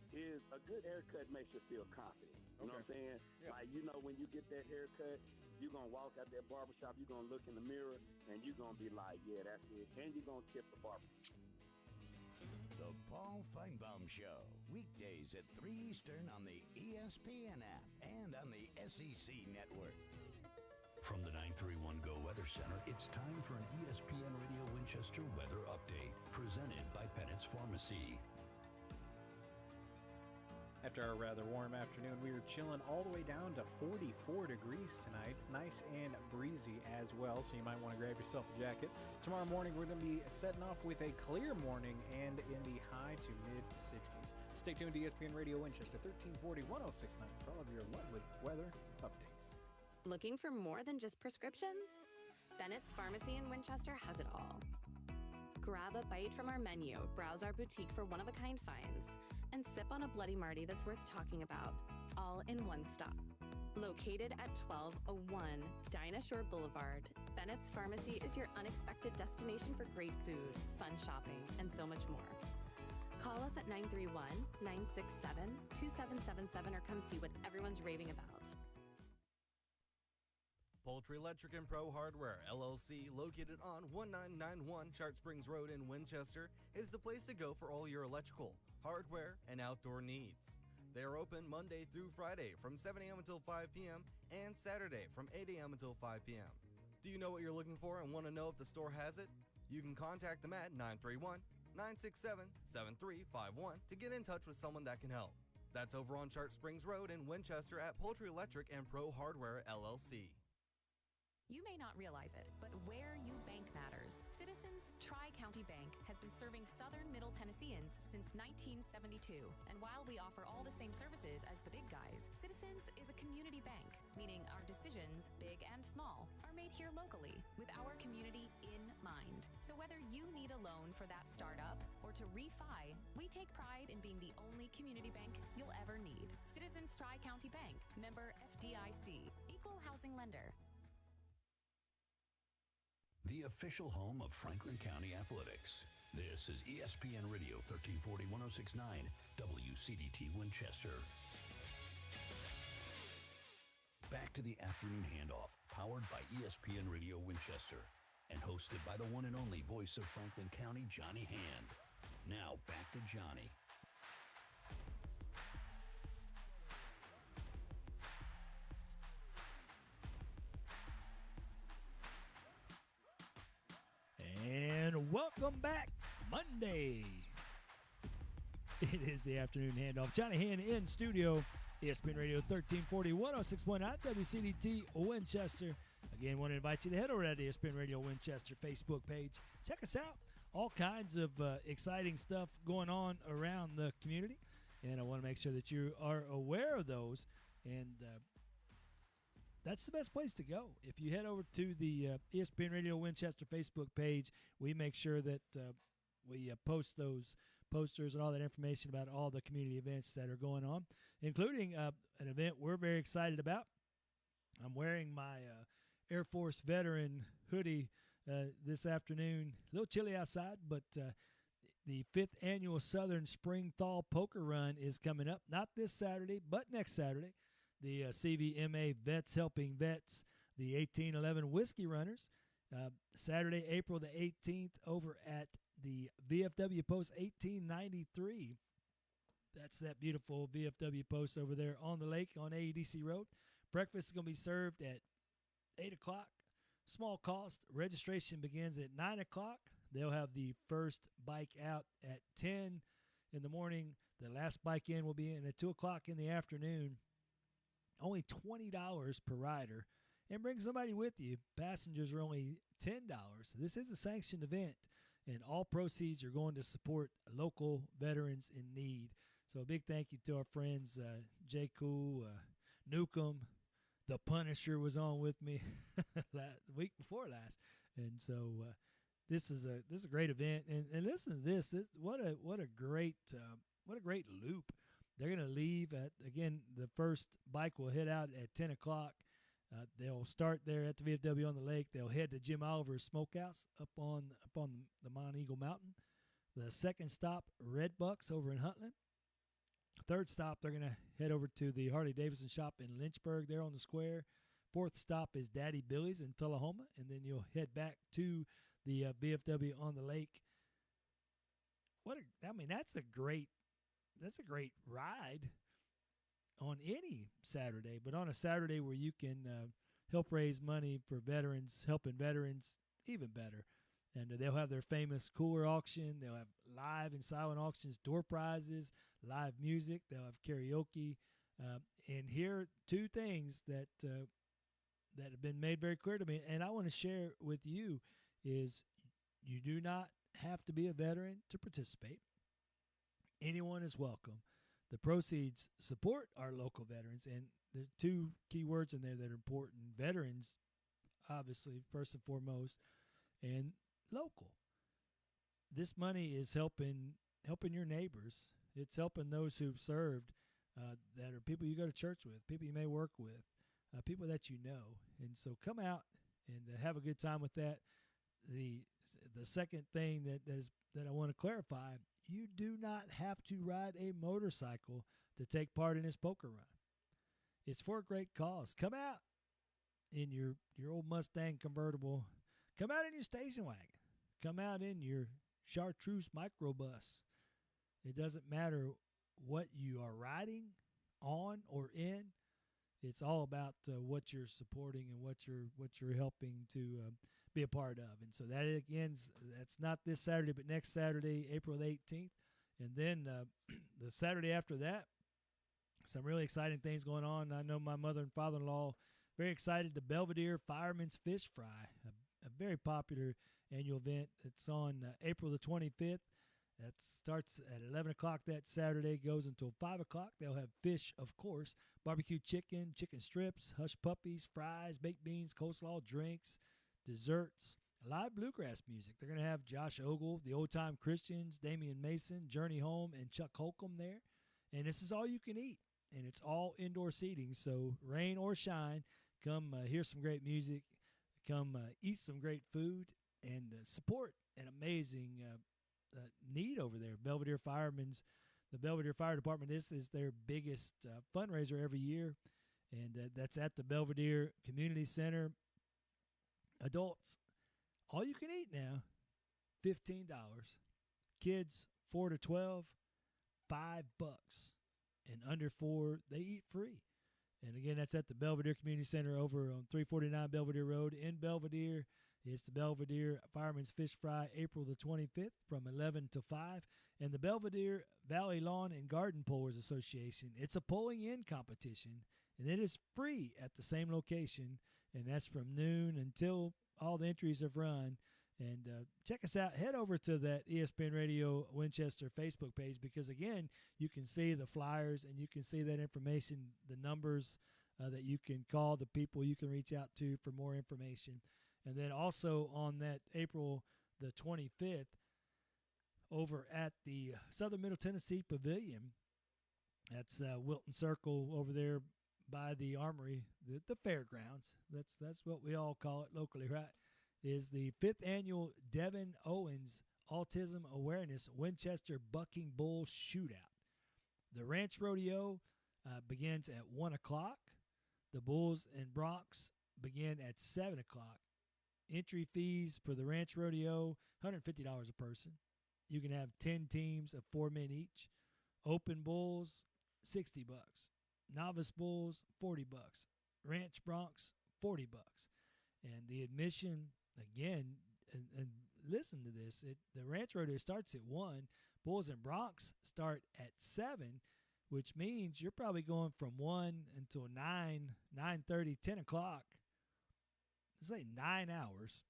makes you feel confident. You know what I'm saying? Yeah. Like, you know, when you get that haircut, you're going to walk out that barbershop, you're going to look in the mirror, and you're going to be like, yeah, that's it. And you're going to tip the barber. The Paul Finebaum Show, weekdays at 3 Eastern on the ESPN app and on the SEC network. From the 931 Go Weather Center, it's time for an ESPN Radio Winchester weather update, presented by Pennett's Pharmacy. After our rather warm afternoon, we are chilling all the way down to 44 degrees tonight. Nice and breezy as well, so you might want to grab yourself a jacket. Tomorrow morning, we're going to be setting off with a clear morning and in the high to mid-60s. Stay tuned to ESPN Radio Winchester, 1340, 106.9 for all of your lovely weather updates. Looking for more than just prescriptions? Bennett's Pharmacy in Winchester has it all. Grab a bite from our menu, browse our boutique for one-of-a-kind finds, and sip on a Bloody Marty that's worth talking about, all in one stop. Located at 1201 Dinah Shore Boulevard, Bennett's Pharmacy is your unexpected destination for great food, fun shopping, and so much more. Call us at 931-967-2777 or come see what everyone's raving about. Poultry Electric and Pro Hardware, LLC, located on 1991 Chart Springs Road in Winchester, is the place to go for all your electrical, hardware, and outdoor needs. They are open Monday through Friday from 7 a.m. until 5 p.m. and Saturday from 8 a.m. until 5 p.m. Do you know what you're looking for and want to know if the store has it? You can contact them at 931-967-7351 to get in touch with someone that can help. That's over on Chart Springs Road in Winchester at Poultry Electric and Pro Hardware, LLC. You may not realize it, but where you bank matters. Citizens Tri-County Bank has been serving Southern Middle Tennesseans since 1972. And while we offer all the same services as the big guys, Citizens is a community bank, meaning our decisions, big and small, are made here locally with our community in mind. So whether you need a loan for that startup or to refi, we take pride in being the only community bank you'll ever need. Citizens Tri-County Bank, member FDIC, equal housing lender. The official home of Franklin County Athletics. This is ESPN Radio 1340 106.9 WCDT Winchester. Back to the Afternoon Handoff, powered by ESPN Radio Winchester, and hosted by the one and only voice of Franklin County, Johnny Hand. Now back to Johnny. And welcome back, Monday. It is the Afternoon Handoff. Johnny Hand in studio, ESPN Radio 1340, 106.9 WCDT Winchester. Again, want to invite you to head over to the ESPN Radio Winchester Facebook page. Check us out. All kinds of exciting stuff going on around the community. And I want to make sure that you are aware of those. And that's the best place to go. If you head over to the ESPN Radio Winchester Facebook page, we make sure that we post those posters and all that information about all the community events that are going on, including an event we're very excited about. I'm wearing my Air Force veteran hoodie this afternoon. A little chilly outside, but the 5th annual Southern Spring Thaw Poker Run is coming up, not this Saturday, but next Saturday. The CVMA Vets Helping Vets, the 1811 Whiskey Runners, Saturday, April the 18th, over at the VFW Post 1893. That's that beautiful VFW Post over there on the lake on AEDC Road. Breakfast is going to be served at 8 o'clock. Small cost. Registration begins at 9 o'clock. They'll have the first bike out at 10 in the morning. The last bike in will be in at 2 o'clock in the afternoon. Only $20 per rider, and bring somebody with you. Passengers are only $10. This is a sanctioned event, and all proceeds are going to support local veterans in need. So a big thank you to our friends, J. Cool, Newcomb. The Punisher was on with me the week before last, and so this is a great event. And listen to this. What a great loop. They're going to leave at, again, the first bike will head out at 10 o'clock. They'll start there at the VFW on the lake. They'll head to Jim Oliver's Smokehouse up on the Mount Eagle Mountain. The second stop, Red Bucks over in Huntland. Third stop, they're going to head over to the Harley-Davidson shop in Lynchburg there on the square. Fourth stop is Daddy Billy's in Tullahoma, and then you'll head back to the VFW on the lake. That's a great ride on any Saturday, but on a Saturday where you can help raise money for veterans, helping veterans, even better. And they'll have their famous cooler auction. They'll have live and silent auctions, door prizes, live music. They'll have karaoke. And here are two things that have been made very clear to me, and I want to share with you, is you do not have to be a veteran to participate. Anyone is welcome. The proceeds support our local veterans, and there are two key words in there that are important. Veterans, obviously, first and foremost, and local. This money is helping your neighbors. It's helping those who've served, that are people you go to church with, people you may work with, people that you know. And so come out and have a good time with that. The second thing that I want to clarify, you do not have to ride a motorcycle to take part in this poker run. It's for a great cause. Come out in your old Mustang convertible. Come out in your station wagon. Come out in your chartreuse microbus. It doesn't matter what you are riding on or in. It's all about what you're supporting and what you're helping to be a part of. And so that, again, that's not this Saturday, but next Saturday, April 18th. And then the Saturday after that, some really exciting things going on. I know my mother and father-in-law very excited. The Belvedere Fireman's Fish Fry, a very popular annual event. It's on April the 25th. That starts at 11 o'clock that Saturday, goes until 5 o'clock. They'll have fish, of course, barbecue chicken, chicken strips, hush puppies, fries, baked beans, coleslaw, drinks, desserts, live bluegrass music. They're going to have Josh Ogle, the Old Time Christians, Damian Mason, Journey Home, and Chuck Holcomb there. And this is all you can eat, and it's all indoor seating. So rain or shine, come hear some great music, come eat some great food, and support an amazing need over there. The Belvedere Fire Department, this is their biggest fundraiser every year, and that's at the Belvedere Community Center. Adults, all you can eat now, $15. Kids, 4 to 12, $5. And under 4, they eat free. And again, that's at the Belvedere Community Center over on 349 Belvedere Road in Belvedere. It's the Belvedere Fireman's Fish Fry, April the 25th from 11 to 5. And the Belvedere Valley Lawn and Garden Pullers Association, it's a pulling in competition, and it is free at the same location, and that's from noon until all the entries have run. And check us out. Head over to that ESPN Radio Winchester Facebook page, because, again, you can see the flyers and you can see that information, the numbers that you can call, the people you can reach out to for more information. And then also on that April the 25th, over at the Southern Middle Tennessee Pavilion, that's Wilton Circle over there by the Armory, the fairgrounds. That's what we all call it locally, right? Is the 5th annual Devin Owens Autism Awareness Winchester Bucking Bull Shootout. The Ranch Rodeo begins at 1 o'clock. The Bulls and Broncs begin at 7 o'clock. Entry fees for the Ranch Rodeo, $150 a person. You can have 10 teams of 4 men each. Open Bulls, $60. Novice Bulls, $40. Ranch Broncs, $40. And the admission, again, and listen to this, the Ranch Rodeo starts at 1. Bulls and Broncs start at 7, which means you're probably going from 1 until 9, 9:30, 10 o'clock. Let's say 9 hours.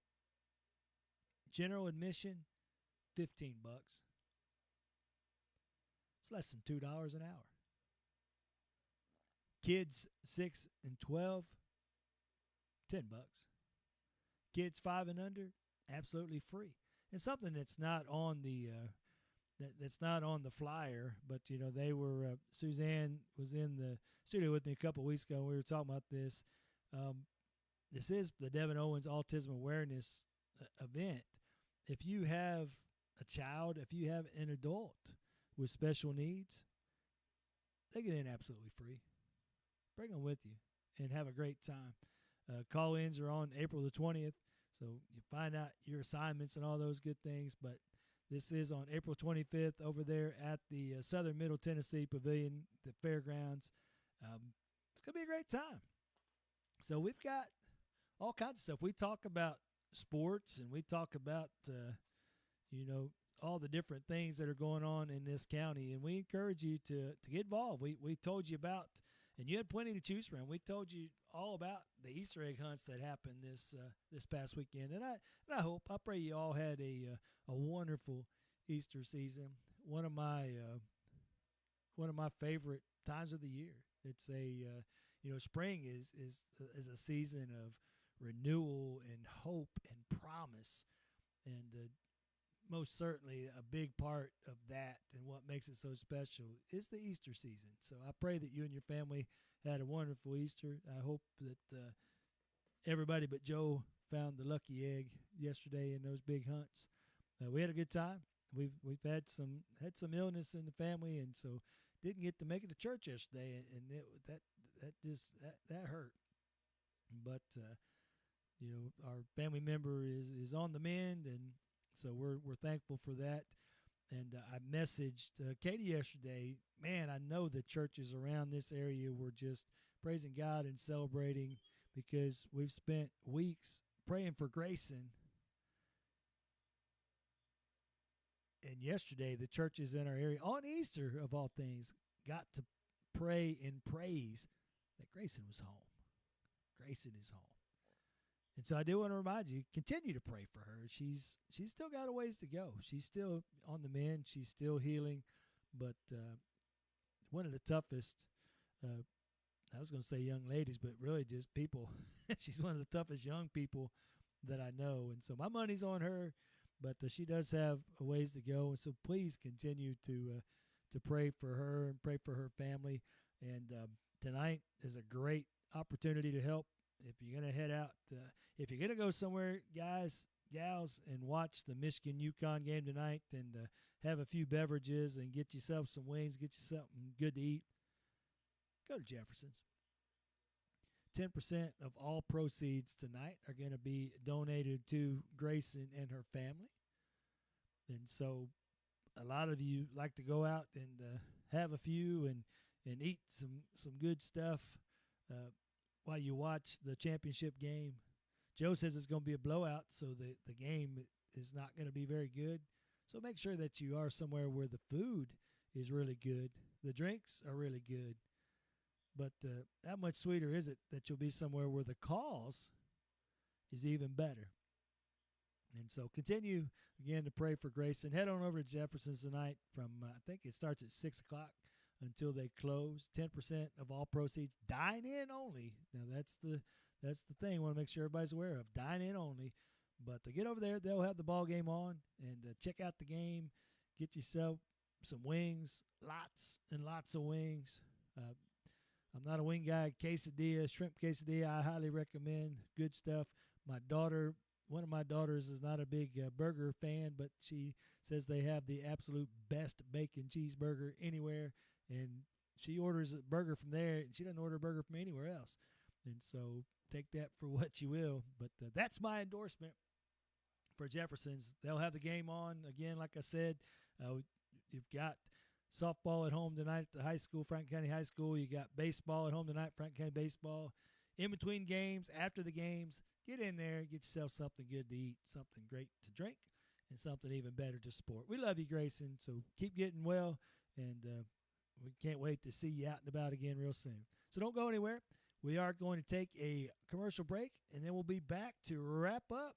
General admission, $15. It's less than $2 an hour. Kids 6 and 12, $10. Kids 5 and under, absolutely free. and something that's not on the that's not on the flyer, but they were. Suzanne was in the studio with me a couple of weeks ago. And we were talking about this. This is the Devin Owens Autism Awareness event. If you have a child, if you have an adult with special needs, they get in absolutely free. Bring them with you and have a great time. Call-ins are on April the 20th, so you find out your assignments and all those good things. But this is on April 25th over there at the Southern Middle Tennessee Pavilion, the fairgrounds. It's going to be a great time. So we've got all kinds of stuff. We talk about sports, and we talk about, all the different things that are going on in this county, and we encourage you to get involved. We told you about, and you had plenty to choose from. We told you all about the Easter egg hunts that happened this past weekend, and I pray you all had a wonderful Easter season. One of my favorite times of the year. It's spring is a season of renewal and hope and promise, and most certainly a big part of that and what makes it so special is the Easter season. So I pray that you and your family had a wonderful Easter. I hope that everybody but Joe found the lucky egg yesterday in those big hunts. We had a good time. We've had some illness in the family, and so didn't get to make it to church yesterday, and that hurt. But our family member is on the mend, and so we're thankful for that. And I messaged Katie yesterday. Man, I know the churches around this area were just praising God and celebrating because we've spent weeks praying for Grayson. And yesterday, the churches in our area, on Easter of all things, got to pray and praise that Grayson was home. Grayson is home. And so I do want to remind you, continue to pray for her. She's still got a ways to go. She's still on the mend. She's still healing. But one of the toughest, I was going to say young ladies, but really just people. She's one of the toughest young people that I know. And so my money's on her, but she does have a ways to go. And so please continue to pray for her and pray for her family. And tonight is a great opportunity to help. If you're going to head out, if you're going to go somewhere, guys, gals, and watch the Michigan-UConn game tonight and have a few beverages and get yourself some wings, get you something good to eat, go to Jefferson's. 10% of all proceeds tonight are going to be donated to Grayson and her family. And so a lot of you like to go out and have a few and eat some good stuff while you watch the championship game. Joe says it's going to be a blowout, so the game is not going to be very good. So make sure that you are somewhere where the food is really good. The drinks are really good. But how much sweeter is it that you'll be somewhere where the cause is even better? And so continue, again, to pray for Grayson. Head on over to Jefferson's tonight from, I think it starts at 6 o'clock until they close. 10% of all proceeds, dine in only. Now, that's the thing I want to make sure everybody's aware of. Dine in only. But to get over there, they'll have the ball game on and check out the game. Get yourself some wings, lots and lots of wings. I'm not a wing guy. Quesadilla, shrimp quesadilla, I highly recommend. Good stuff. One of my daughters is not a big burger fan, but she says they have the absolute best bacon cheeseburger anywhere. And she orders a burger from there, and she doesn't order a burger from anywhere else. And so take that for what you will. But that's my endorsement for Jefferson's. They'll have the game on. Again, like I said, you've got softball at home tonight at the high school, Franklin County High School. You got baseball at home tonight, Franklin County Baseball. In between games, after the games, get in there, get yourself something good to eat, something great to drink, and something even better to sport. We love you, Grayson, so keep getting well, and we can't wait to see you out and about again real soon. So don't go anywhere. We are going to take a commercial break, and then we'll be back to wrap up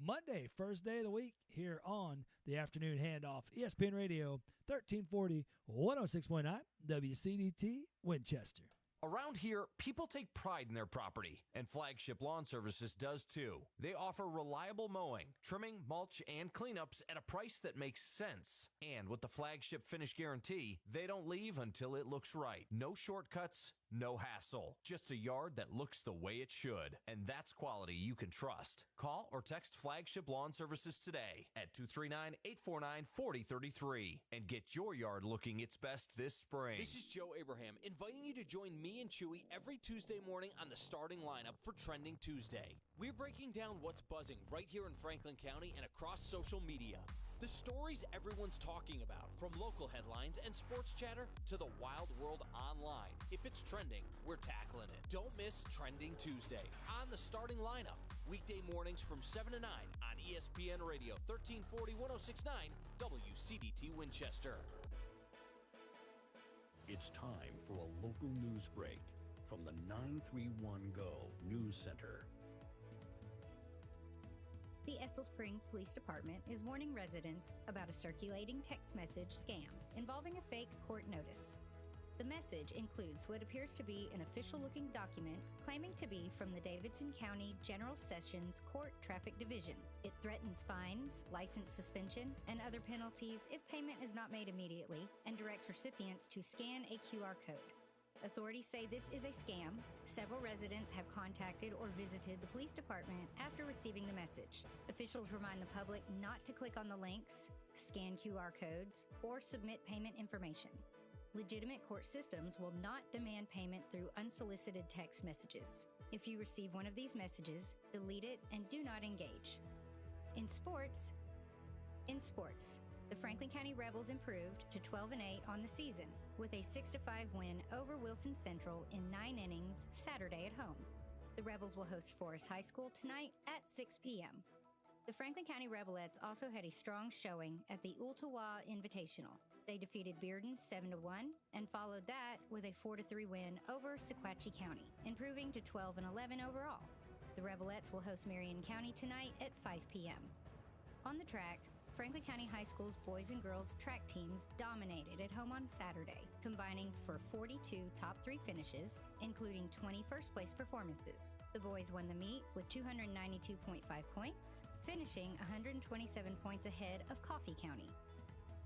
Monday, first day of the week, here on the Afternoon Handoff, ESPN Radio, 1340, 106.9, WCDT, Winchester. Around here, people take pride in their property, and Flagship Lawn Services does too. They offer reliable mowing, trimming, mulch, and cleanups at a price that makes sense. And with the Flagship Finish Guarantee, they don't leave until it looks right. No shortcuts, no hassle. Just a yard that looks the way it should. And that's quality you can trust. Call or text Flagship Lawn Services today at 239-849-4033 and get your yard looking its best this spring. This is Joe Abraham, inviting you to join me and Chewy every Tuesday morning on the starting lineup for Trending Tuesday. We're breaking down what's buzzing right here in Franklin County and across social media. The stories everyone's talking about, from local headlines and sports chatter to the wild world online. If it's trending, we're tackling it. Don't miss Trending Tuesday on the starting lineup. Weekday mornings from 7 to 9 on ESPN Radio 1340 1069 WCDT Winchester. It's time for a local news break from the 931 Go News Center. The Estill Springs Police Department is warning residents about a circulating text message scam involving a fake court notice. The message includes what appears to be an official-looking document claiming to be from the Davidson County General Sessions Court Traffic Division. It threatens fines, license suspension, and other penalties if payment is not made immediately, and directs recipients to scan a QR code. Authorities say this is a scam. Several residents have contacted or visited the police department after receiving the message. Officials remind the public not to click on the links, scan QR codes, or submit payment information. Legitimate court systems will not demand payment through unsolicited text messages. If you receive one of these messages, delete it and do not engage. In sports, the Franklin County Rebels improved to 12-8 on the season with a 6-5 win over Wilson Central in 9 innings Saturday at home. The Rebels will host Forest High School tonight at 6 p.m. The Franklin County Rebelettes also had a strong showing at the Ooltewah Invitational. They defeated Bearden 7-1 and followed that with a 4-3 win over Sequatchie County, improving to 12-11 overall. The Rebelettes will host Marion County tonight at 5 p.m. On the track, Franklin County High School's boys and girls track teams dominated at home on Saturday, combining for 42 top 3 finishes, including 20 first-place performances. The boys won the meet with 292.5 points, finishing 127 points ahead of Coffee County.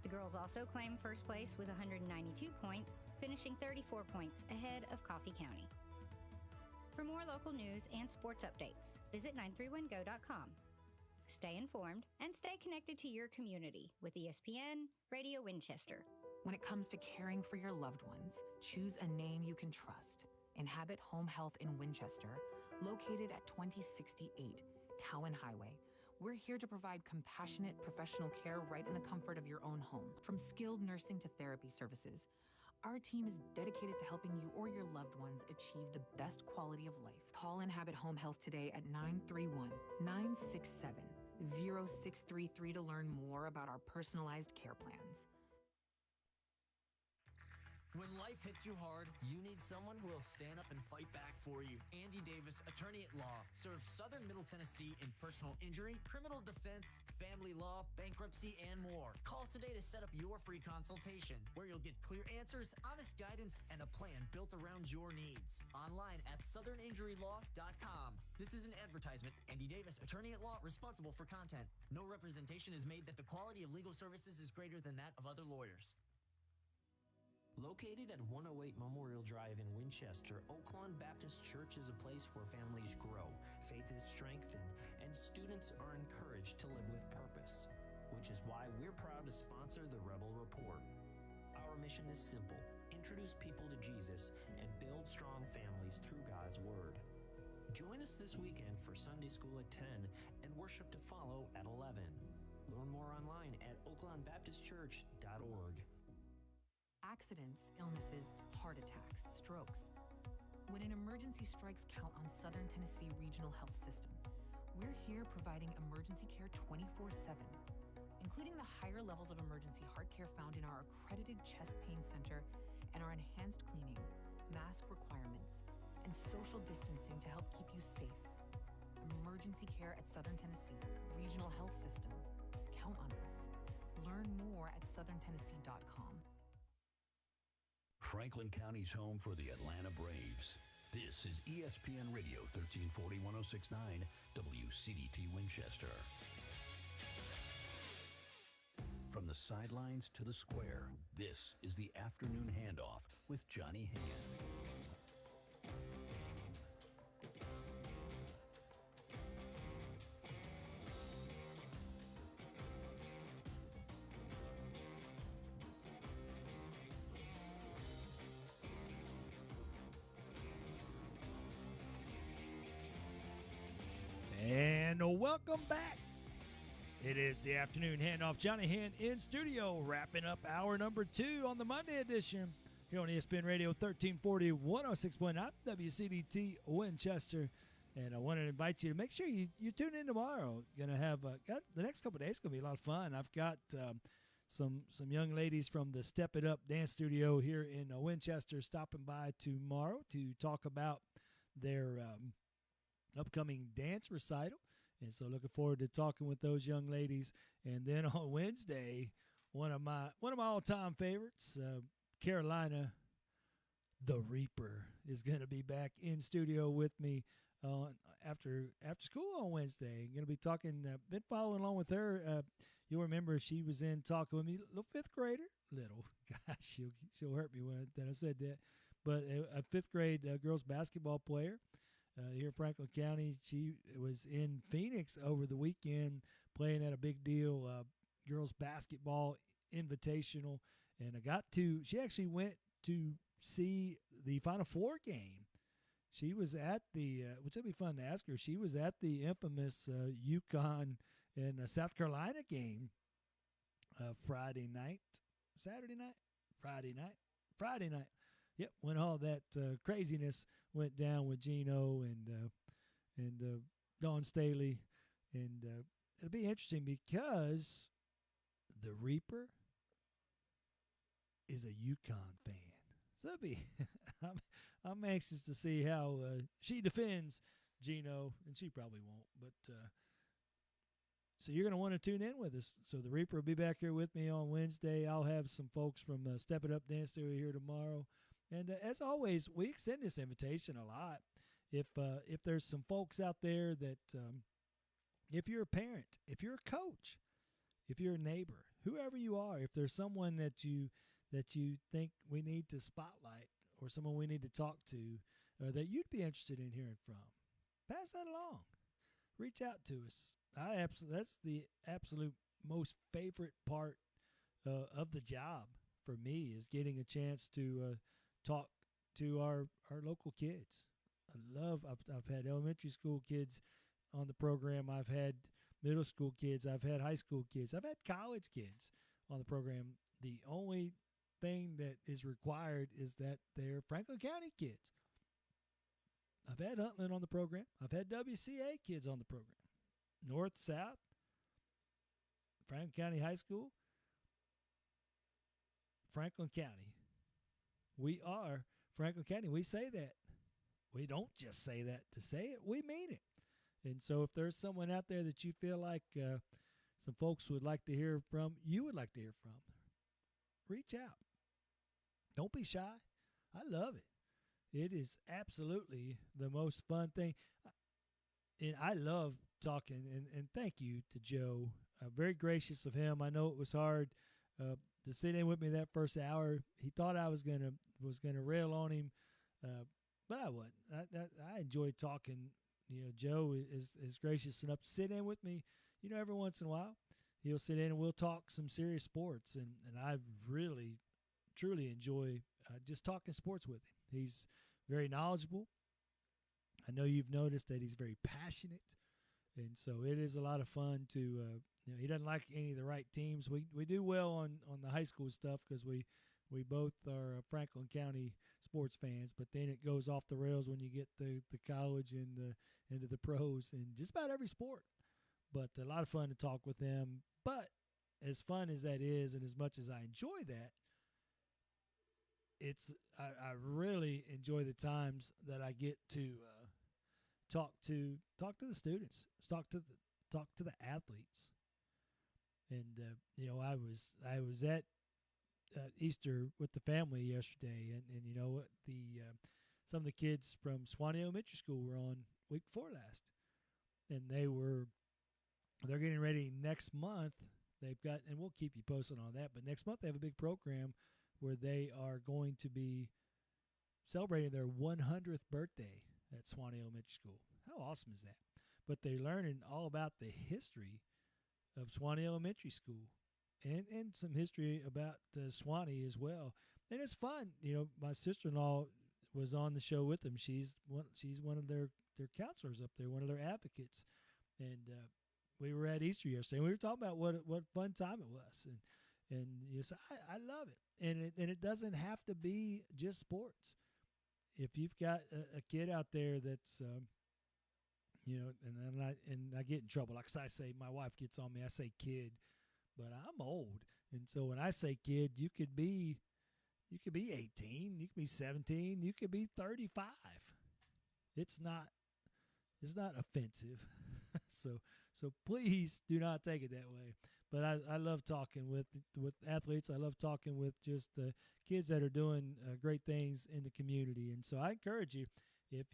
The girls also claimed first place with 192 points, finishing 34 points ahead of Coffee County. For more local news and sports updates, visit 931go.com. Stay informed and stay connected to your community with ESPN Radio Winchester. When it comes to caring for your loved ones, choose a name you can trust. Inhabit Home Health in Winchester, located at 2068 Cowan Highway. We're here to provide compassionate professional care right in the comfort of your own home. From skilled nursing to therapy services, our team is dedicated to helping you or your loved ones achieve the best quality of life. Call Inhabit Home Health today at 931-967-0633 to learn more about our personalized care plans. When life hits you hard, you need someone who will stand up and fight back for you. Andy Davis, attorney at law, serves Southern Middle Tennessee in personal injury, criminal defense, family law, bankruptcy, and more. Call today to set up your free consultation, where you'll get clear answers, honest guidance, and a plan built around your needs. Online at southerninjurylaw.com. This is an advertisement. Andy Davis, attorney at law, responsible for content. No representation is made that the quality of legal services is greater than that of other lawyers. Located at 108 Memorial Drive in Winchester, Oaklawn Baptist Church is a place where families grow, faith is strengthened, and students are encouraged to live with purpose, which is why we're proud to sponsor the Rebel Report. Our mission is simple: introduce people to Jesus and build strong families through God's Word. Join us this weekend for Sunday school at 10 and worship to follow at 11. Learn more online at oaklawnbaptistchurch.org. Accidents, illnesses, heart attacks, strokes. When an emergency strikes, count on Southern Tennessee Regional Health System. We're here providing emergency care 24/7, including the higher levels of emergency heart care found in our accredited chest pain center and our enhanced cleaning, mask requirements, and social distancing to help keep you safe. Emergency care at Southern Tennessee Regional Health System. Count on us. Learn more at southerntennessee.com. Franklin County's home for the Atlanta Braves. This is ESPN Radio 1340 1069 WCDT Winchester. From the sidelines to the square, this is the Afternoon Handoff with Johnny Hand. And welcome back. It is the Afternoon Handoff. Johnny Hand in studio, wrapping up hour number 2 on the Monday edition here on ESPN Radio 1340 106.9 WCDT Winchester. And I want to invite you to make sure you tune in tomorrow. Going to have the next couple of days going to be a lot of fun. I've got some young ladies from the Step It Up Dance Studio here in Winchester stopping by tomorrow to talk about their upcoming dance recital. And so looking forward to talking with those young ladies. And then on Wednesday, one of my all-time favorites, Carolina, the Reaper, is going to be back in studio with me after school on Wednesday. Going to be talking, been following along with her. You'll remember she was in talking with me, little fifth grader. Gosh, she'll hurt me when I said that. But a fifth grade girls basketball player. Here in Franklin County. She was in Phoenix over the weekend playing at a big deal girls basketball invitational. And she actually went to see the Final Four game. She was at which would be fun to ask her, she was at the infamous UConn and South Carolina game Friday night. Yep, when all that craziness went down with Gino and Dawn Staley, and it'll be interesting because the Reaper is a UConn fan. So that'll be I'm anxious to see how she defends Gino, and she probably won't. But so you're going to want to tune in with us. So the Reaper will be back here with me on Wednesday. I'll have some folks from Step It Up Dance Studio here tomorrow. And as always, we extend this invitation a lot. If there's some folks out there that, if you're a parent, if you're a coach, if you're a neighbor, whoever you are, if there's someone that you think we need to spotlight or someone we need to talk to that you'd be interested in hearing from, pass that along. Reach out to us. That's the absolute most favorite part of the job for me, is getting a chance to talk to our local kids. I've had elementary school kids on the program. I've had middle school kids. I've had high school kids. I've had college kids on the program. The only thing that is required is that they're Franklin County kids. I've had Huntland on the program. I've had WCA kids on the program. North, South, Franklin County High School, Franklin County. We are Franklin County. We say that. We don't just say that to say it. We mean it. And so if there's someone out there that you feel like some folks would like to hear from, you would like to hear from, reach out. Don't be shy. I love it. It is absolutely the most fun thing. And I love talking, and thank you to Joe. Very gracious of him. I know it was hard to sit in with me that first hour. He thought I was gonna rail on him, but I wasn't. I enjoyed talking. Joe is gracious enough to sit in with me. Every once in a while, he'll sit in and we'll talk some serious sports, and I really, truly enjoy just talking sports with him. He's very knowledgeable. I know you've noticed that he's very passionate, and so it is a lot of fun to. He doesn't like any of the right teams. We do well on the high school stuff because we both are Franklin County sports fans, but then it goes off the rails when you get to college and into the pros and just about every sport. But a lot of fun to talk with them. But as fun as that is, and as much as I enjoy that, I really enjoy the times that I get to talk to the students, talk to the athletes. And I was at Easter with the family yesterday, and you know what, some of the kids from Swanee Elementary School were on week before last, and they're getting ready next month. They've got, and we'll keep you posted on that, but next month they have a big program where they are going to be celebrating their 100th birthday at Swanee Elementary School. How awesome is that? But they're learning all about the history of Swanee Elementary School and some history about Swanee as well. And it's fun. You know, my sister-in-law was on the show with them. She's one of their counselors up there, one of their advocates. And we were at Easter yesterday, and we were talking about what fun time it was. And you know, so I love it. And it doesn't have to be just sports. If you've got a kid out there that's you know, and I get in trouble. Like I say, my wife gets on me. I say kid, but I'm old, and so when I say kid, you could be 18, you could be 17, you could be 35. It's not offensive. so please do not take it that way. But I love talking with athletes. I love talking with just kids that are doing great things in the community. And so I encourage you, if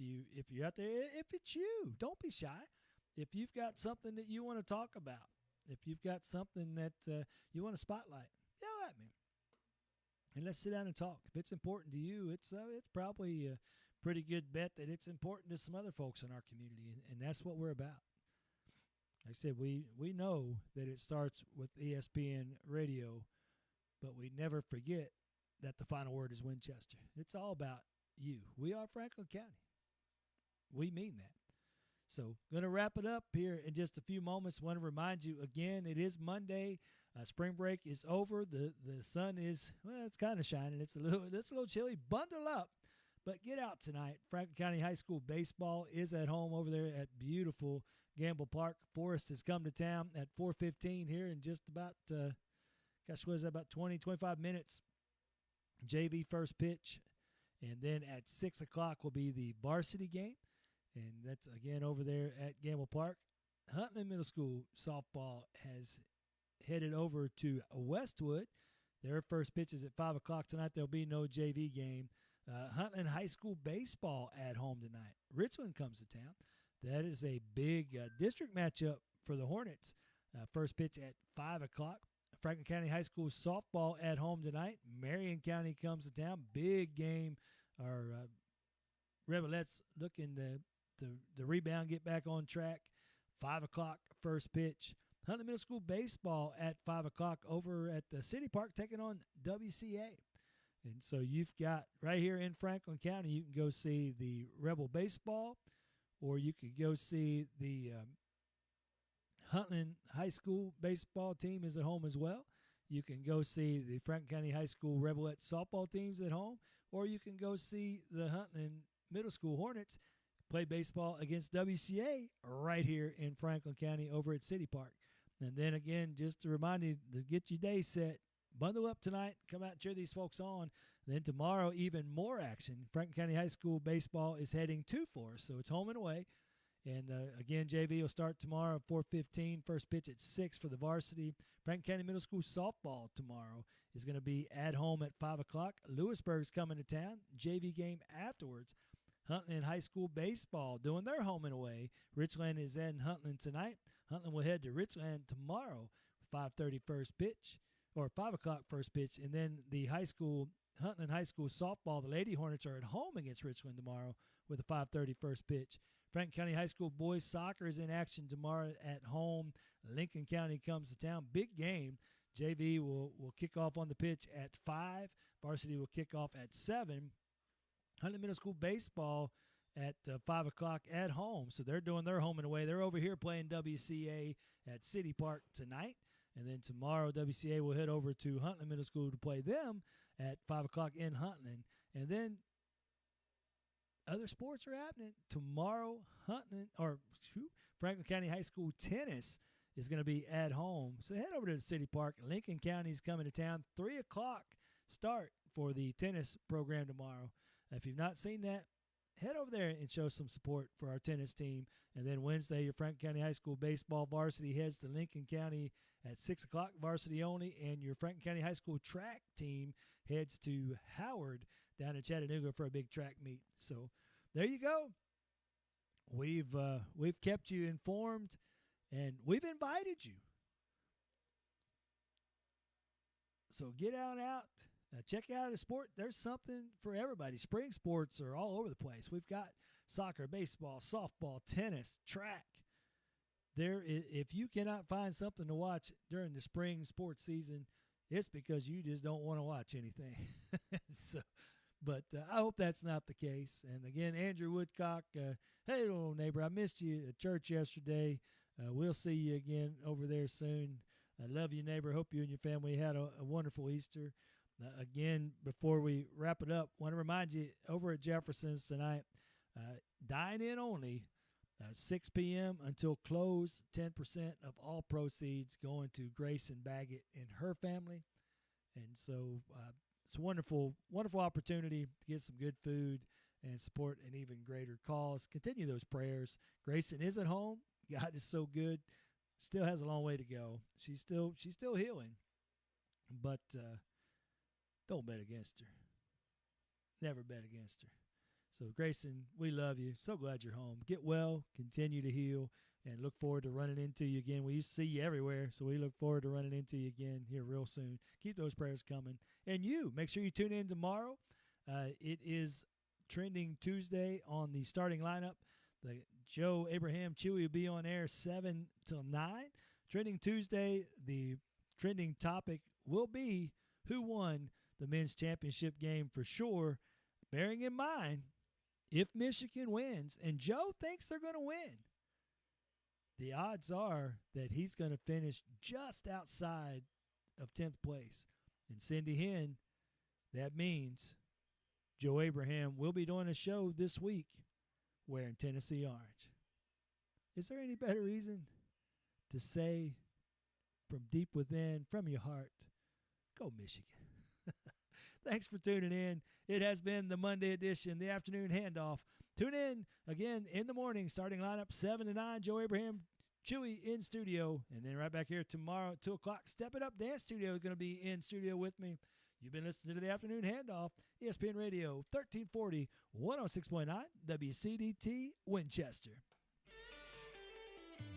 you're out there, if it's you, don't be shy. If you've got something that you want to talk about, if you've got something that you want to spotlight, yell at me, and let's sit down and talk. If it's important to you, it's probably a pretty good bet that it's important to some other folks in our community, and that's what we're about. Like I said, we know that it starts with ESPN Radio, but we never forget that the final word is Winchester. It's all about you. We are Franklin County. We mean that. So going to wrap it up here in just a few moments. Want to remind you again, it is Monday. Spring break is over. The sun is, well, it's kind of shining. It's a little chilly. Bundle up. But get out tonight. Franklin County High School baseball is at home over there at beautiful Gamble Park. Forest has come to town at 4:15 here in just about, what is that, about 20, 25 minutes. JV first pitch. And then at 6 o'clock will be the varsity game. And that's, again, over there at Gamble Park. Huntley Middle School softball has headed over to Westwood. Their first pitch is at 5 o'clock tonight. There'll be no JV game. Huntley High School baseball at home tonight. Richland comes to town. That is a big district matchup for the Hornets. First pitch at 5 o'clock. Franklin County High School softball at home tonight. Marion County comes to town. Big game. Our Rebelettes looking to rebound, get back on track. 5 o'clock first pitch. Huntley Middle School baseball at 5 o'clock over at the City Park taking on WCA. And so you've got right here in Franklin County, you can go see the Rebel baseball, or you could go see the Huntley High School baseball team is at home as well. You can go see the Franklin County High School Rebelette softball teams at home, or you can go see the Huntley Middle School Hornets play baseball against WCA right here in Franklin County over at City Park. And then again, just to remind you to get your day set, bundle up tonight, come out and cheer these folks on. Then tomorrow, even more action. Franklin County High School baseball is heading to Forest, so it's home and away. And again, JV will start tomorrow at 4:15. First pitch at 6 for the varsity. Franklin County Middle School softball tomorrow is going to be at home at 5 o'clock. Lewisburg's coming to town. JV game afterwards. Huntley High School baseball doing their home and away. Richland is in Huntley tonight. Huntley will head to Richland tomorrow. 5:30 first pitch, or 5 o'clock first pitch. And then the Huntley High School softball, the Lady Hornets are at home against Richland tomorrow with a 5:30 first pitch. Franklin County High School boys soccer is in action tomorrow at home. Lincoln County comes to town. Big game. JV will kick off on the pitch at 5. Varsity will kick off at 7. Huntley Middle School baseball at 5 o'clock at home. So they're doing their home and away. They're over here playing WCA at City Park tonight. And then tomorrow, WCA will head over to Huntley Middle School to play them at 5 o'clock in Huntley. And then other sports are happening. Tomorrow, Franklin County High School tennis is going to be at home. So head over to the City Park. Lincoln County is coming to town. 3 o'clock start for the tennis program tomorrow. If you've not seen that, head over there and show some support for our tennis team. And then Wednesday, your Franklin County High School baseball varsity heads to Lincoln County at 6 o'clock, varsity only, and your Franklin County High School track team heads to Howard down in Chattanooga for a big track meet. So there you go. We've kept you informed, and we've invited you. So get out. Check out a sport. There's something for everybody. Spring sports are all over the place. We've got soccer, baseball, softball, tennis, track. If you cannot find something to watch during the spring sports season, it's because you just don't want to watch anything. But I hope that's not the case. And again, Andrew Woodcock, hey, little neighbor, I missed you at church yesterday. We'll see you again over there soon. I love you, neighbor. Hope you and your family had a wonderful Easter. Again, before we wrap it up, I want to remind you, over at Jefferson's tonight, dine-in only, 6 p.m. until close, 10% of all proceeds going to Grayson Baggett and her family. And so it's a wonderful, wonderful opportunity to get some good food and support an even greater cause. Continue those prayers. Grayson is at home. God is so good. Still has a long way to go. She's still healing. But don't bet against her. Never bet against her. So, Grayson, we love you. So glad you're home. Get well, continue to heal, and look forward to running into you again. We used to see you everywhere, so we look forward to running into you again here real soon. Keep those prayers coming. And you, make sure you tune in tomorrow. It is Trending Tuesday on the starting lineup. The Joe Abraham Chewy will be on air 7 till 9. Trending Tuesday, the trending topic will be who won the men's championship game for sure, bearing in mind if Michigan wins, and Joe thinks they're going to win, the odds are that he's going to finish just outside of 10th place. And Cindy Hen, that means Joe Abraham will be doing a show this week wearing Tennessee orange. Is there any better reason to say from deep within, from your heart, go Michigan? Thanks for tuning in. It has been the Monday edition, the Afternoon Handoff. Tune in again in the morning, starting lineup 7 to 9. Joe Abraham, Chewy in studio. And then right back here tomorrow at 2 o'clock, Step It Up Dance Studio is going to be in studio with me. You've been listening to the Afternoon Handoff, ESPN Radio, 1340, 106.9, WCDT, Winchester.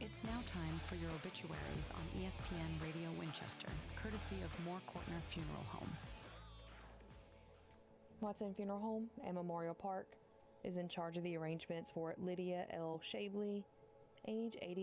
It's now time for your obituaries on ESPN Radio Winchester, courtesy of Moore Courtner Funeral Home. Watson Funeral Home and Memorial Park is in charge of the arrangements for Lydia L. Shabley, age 80.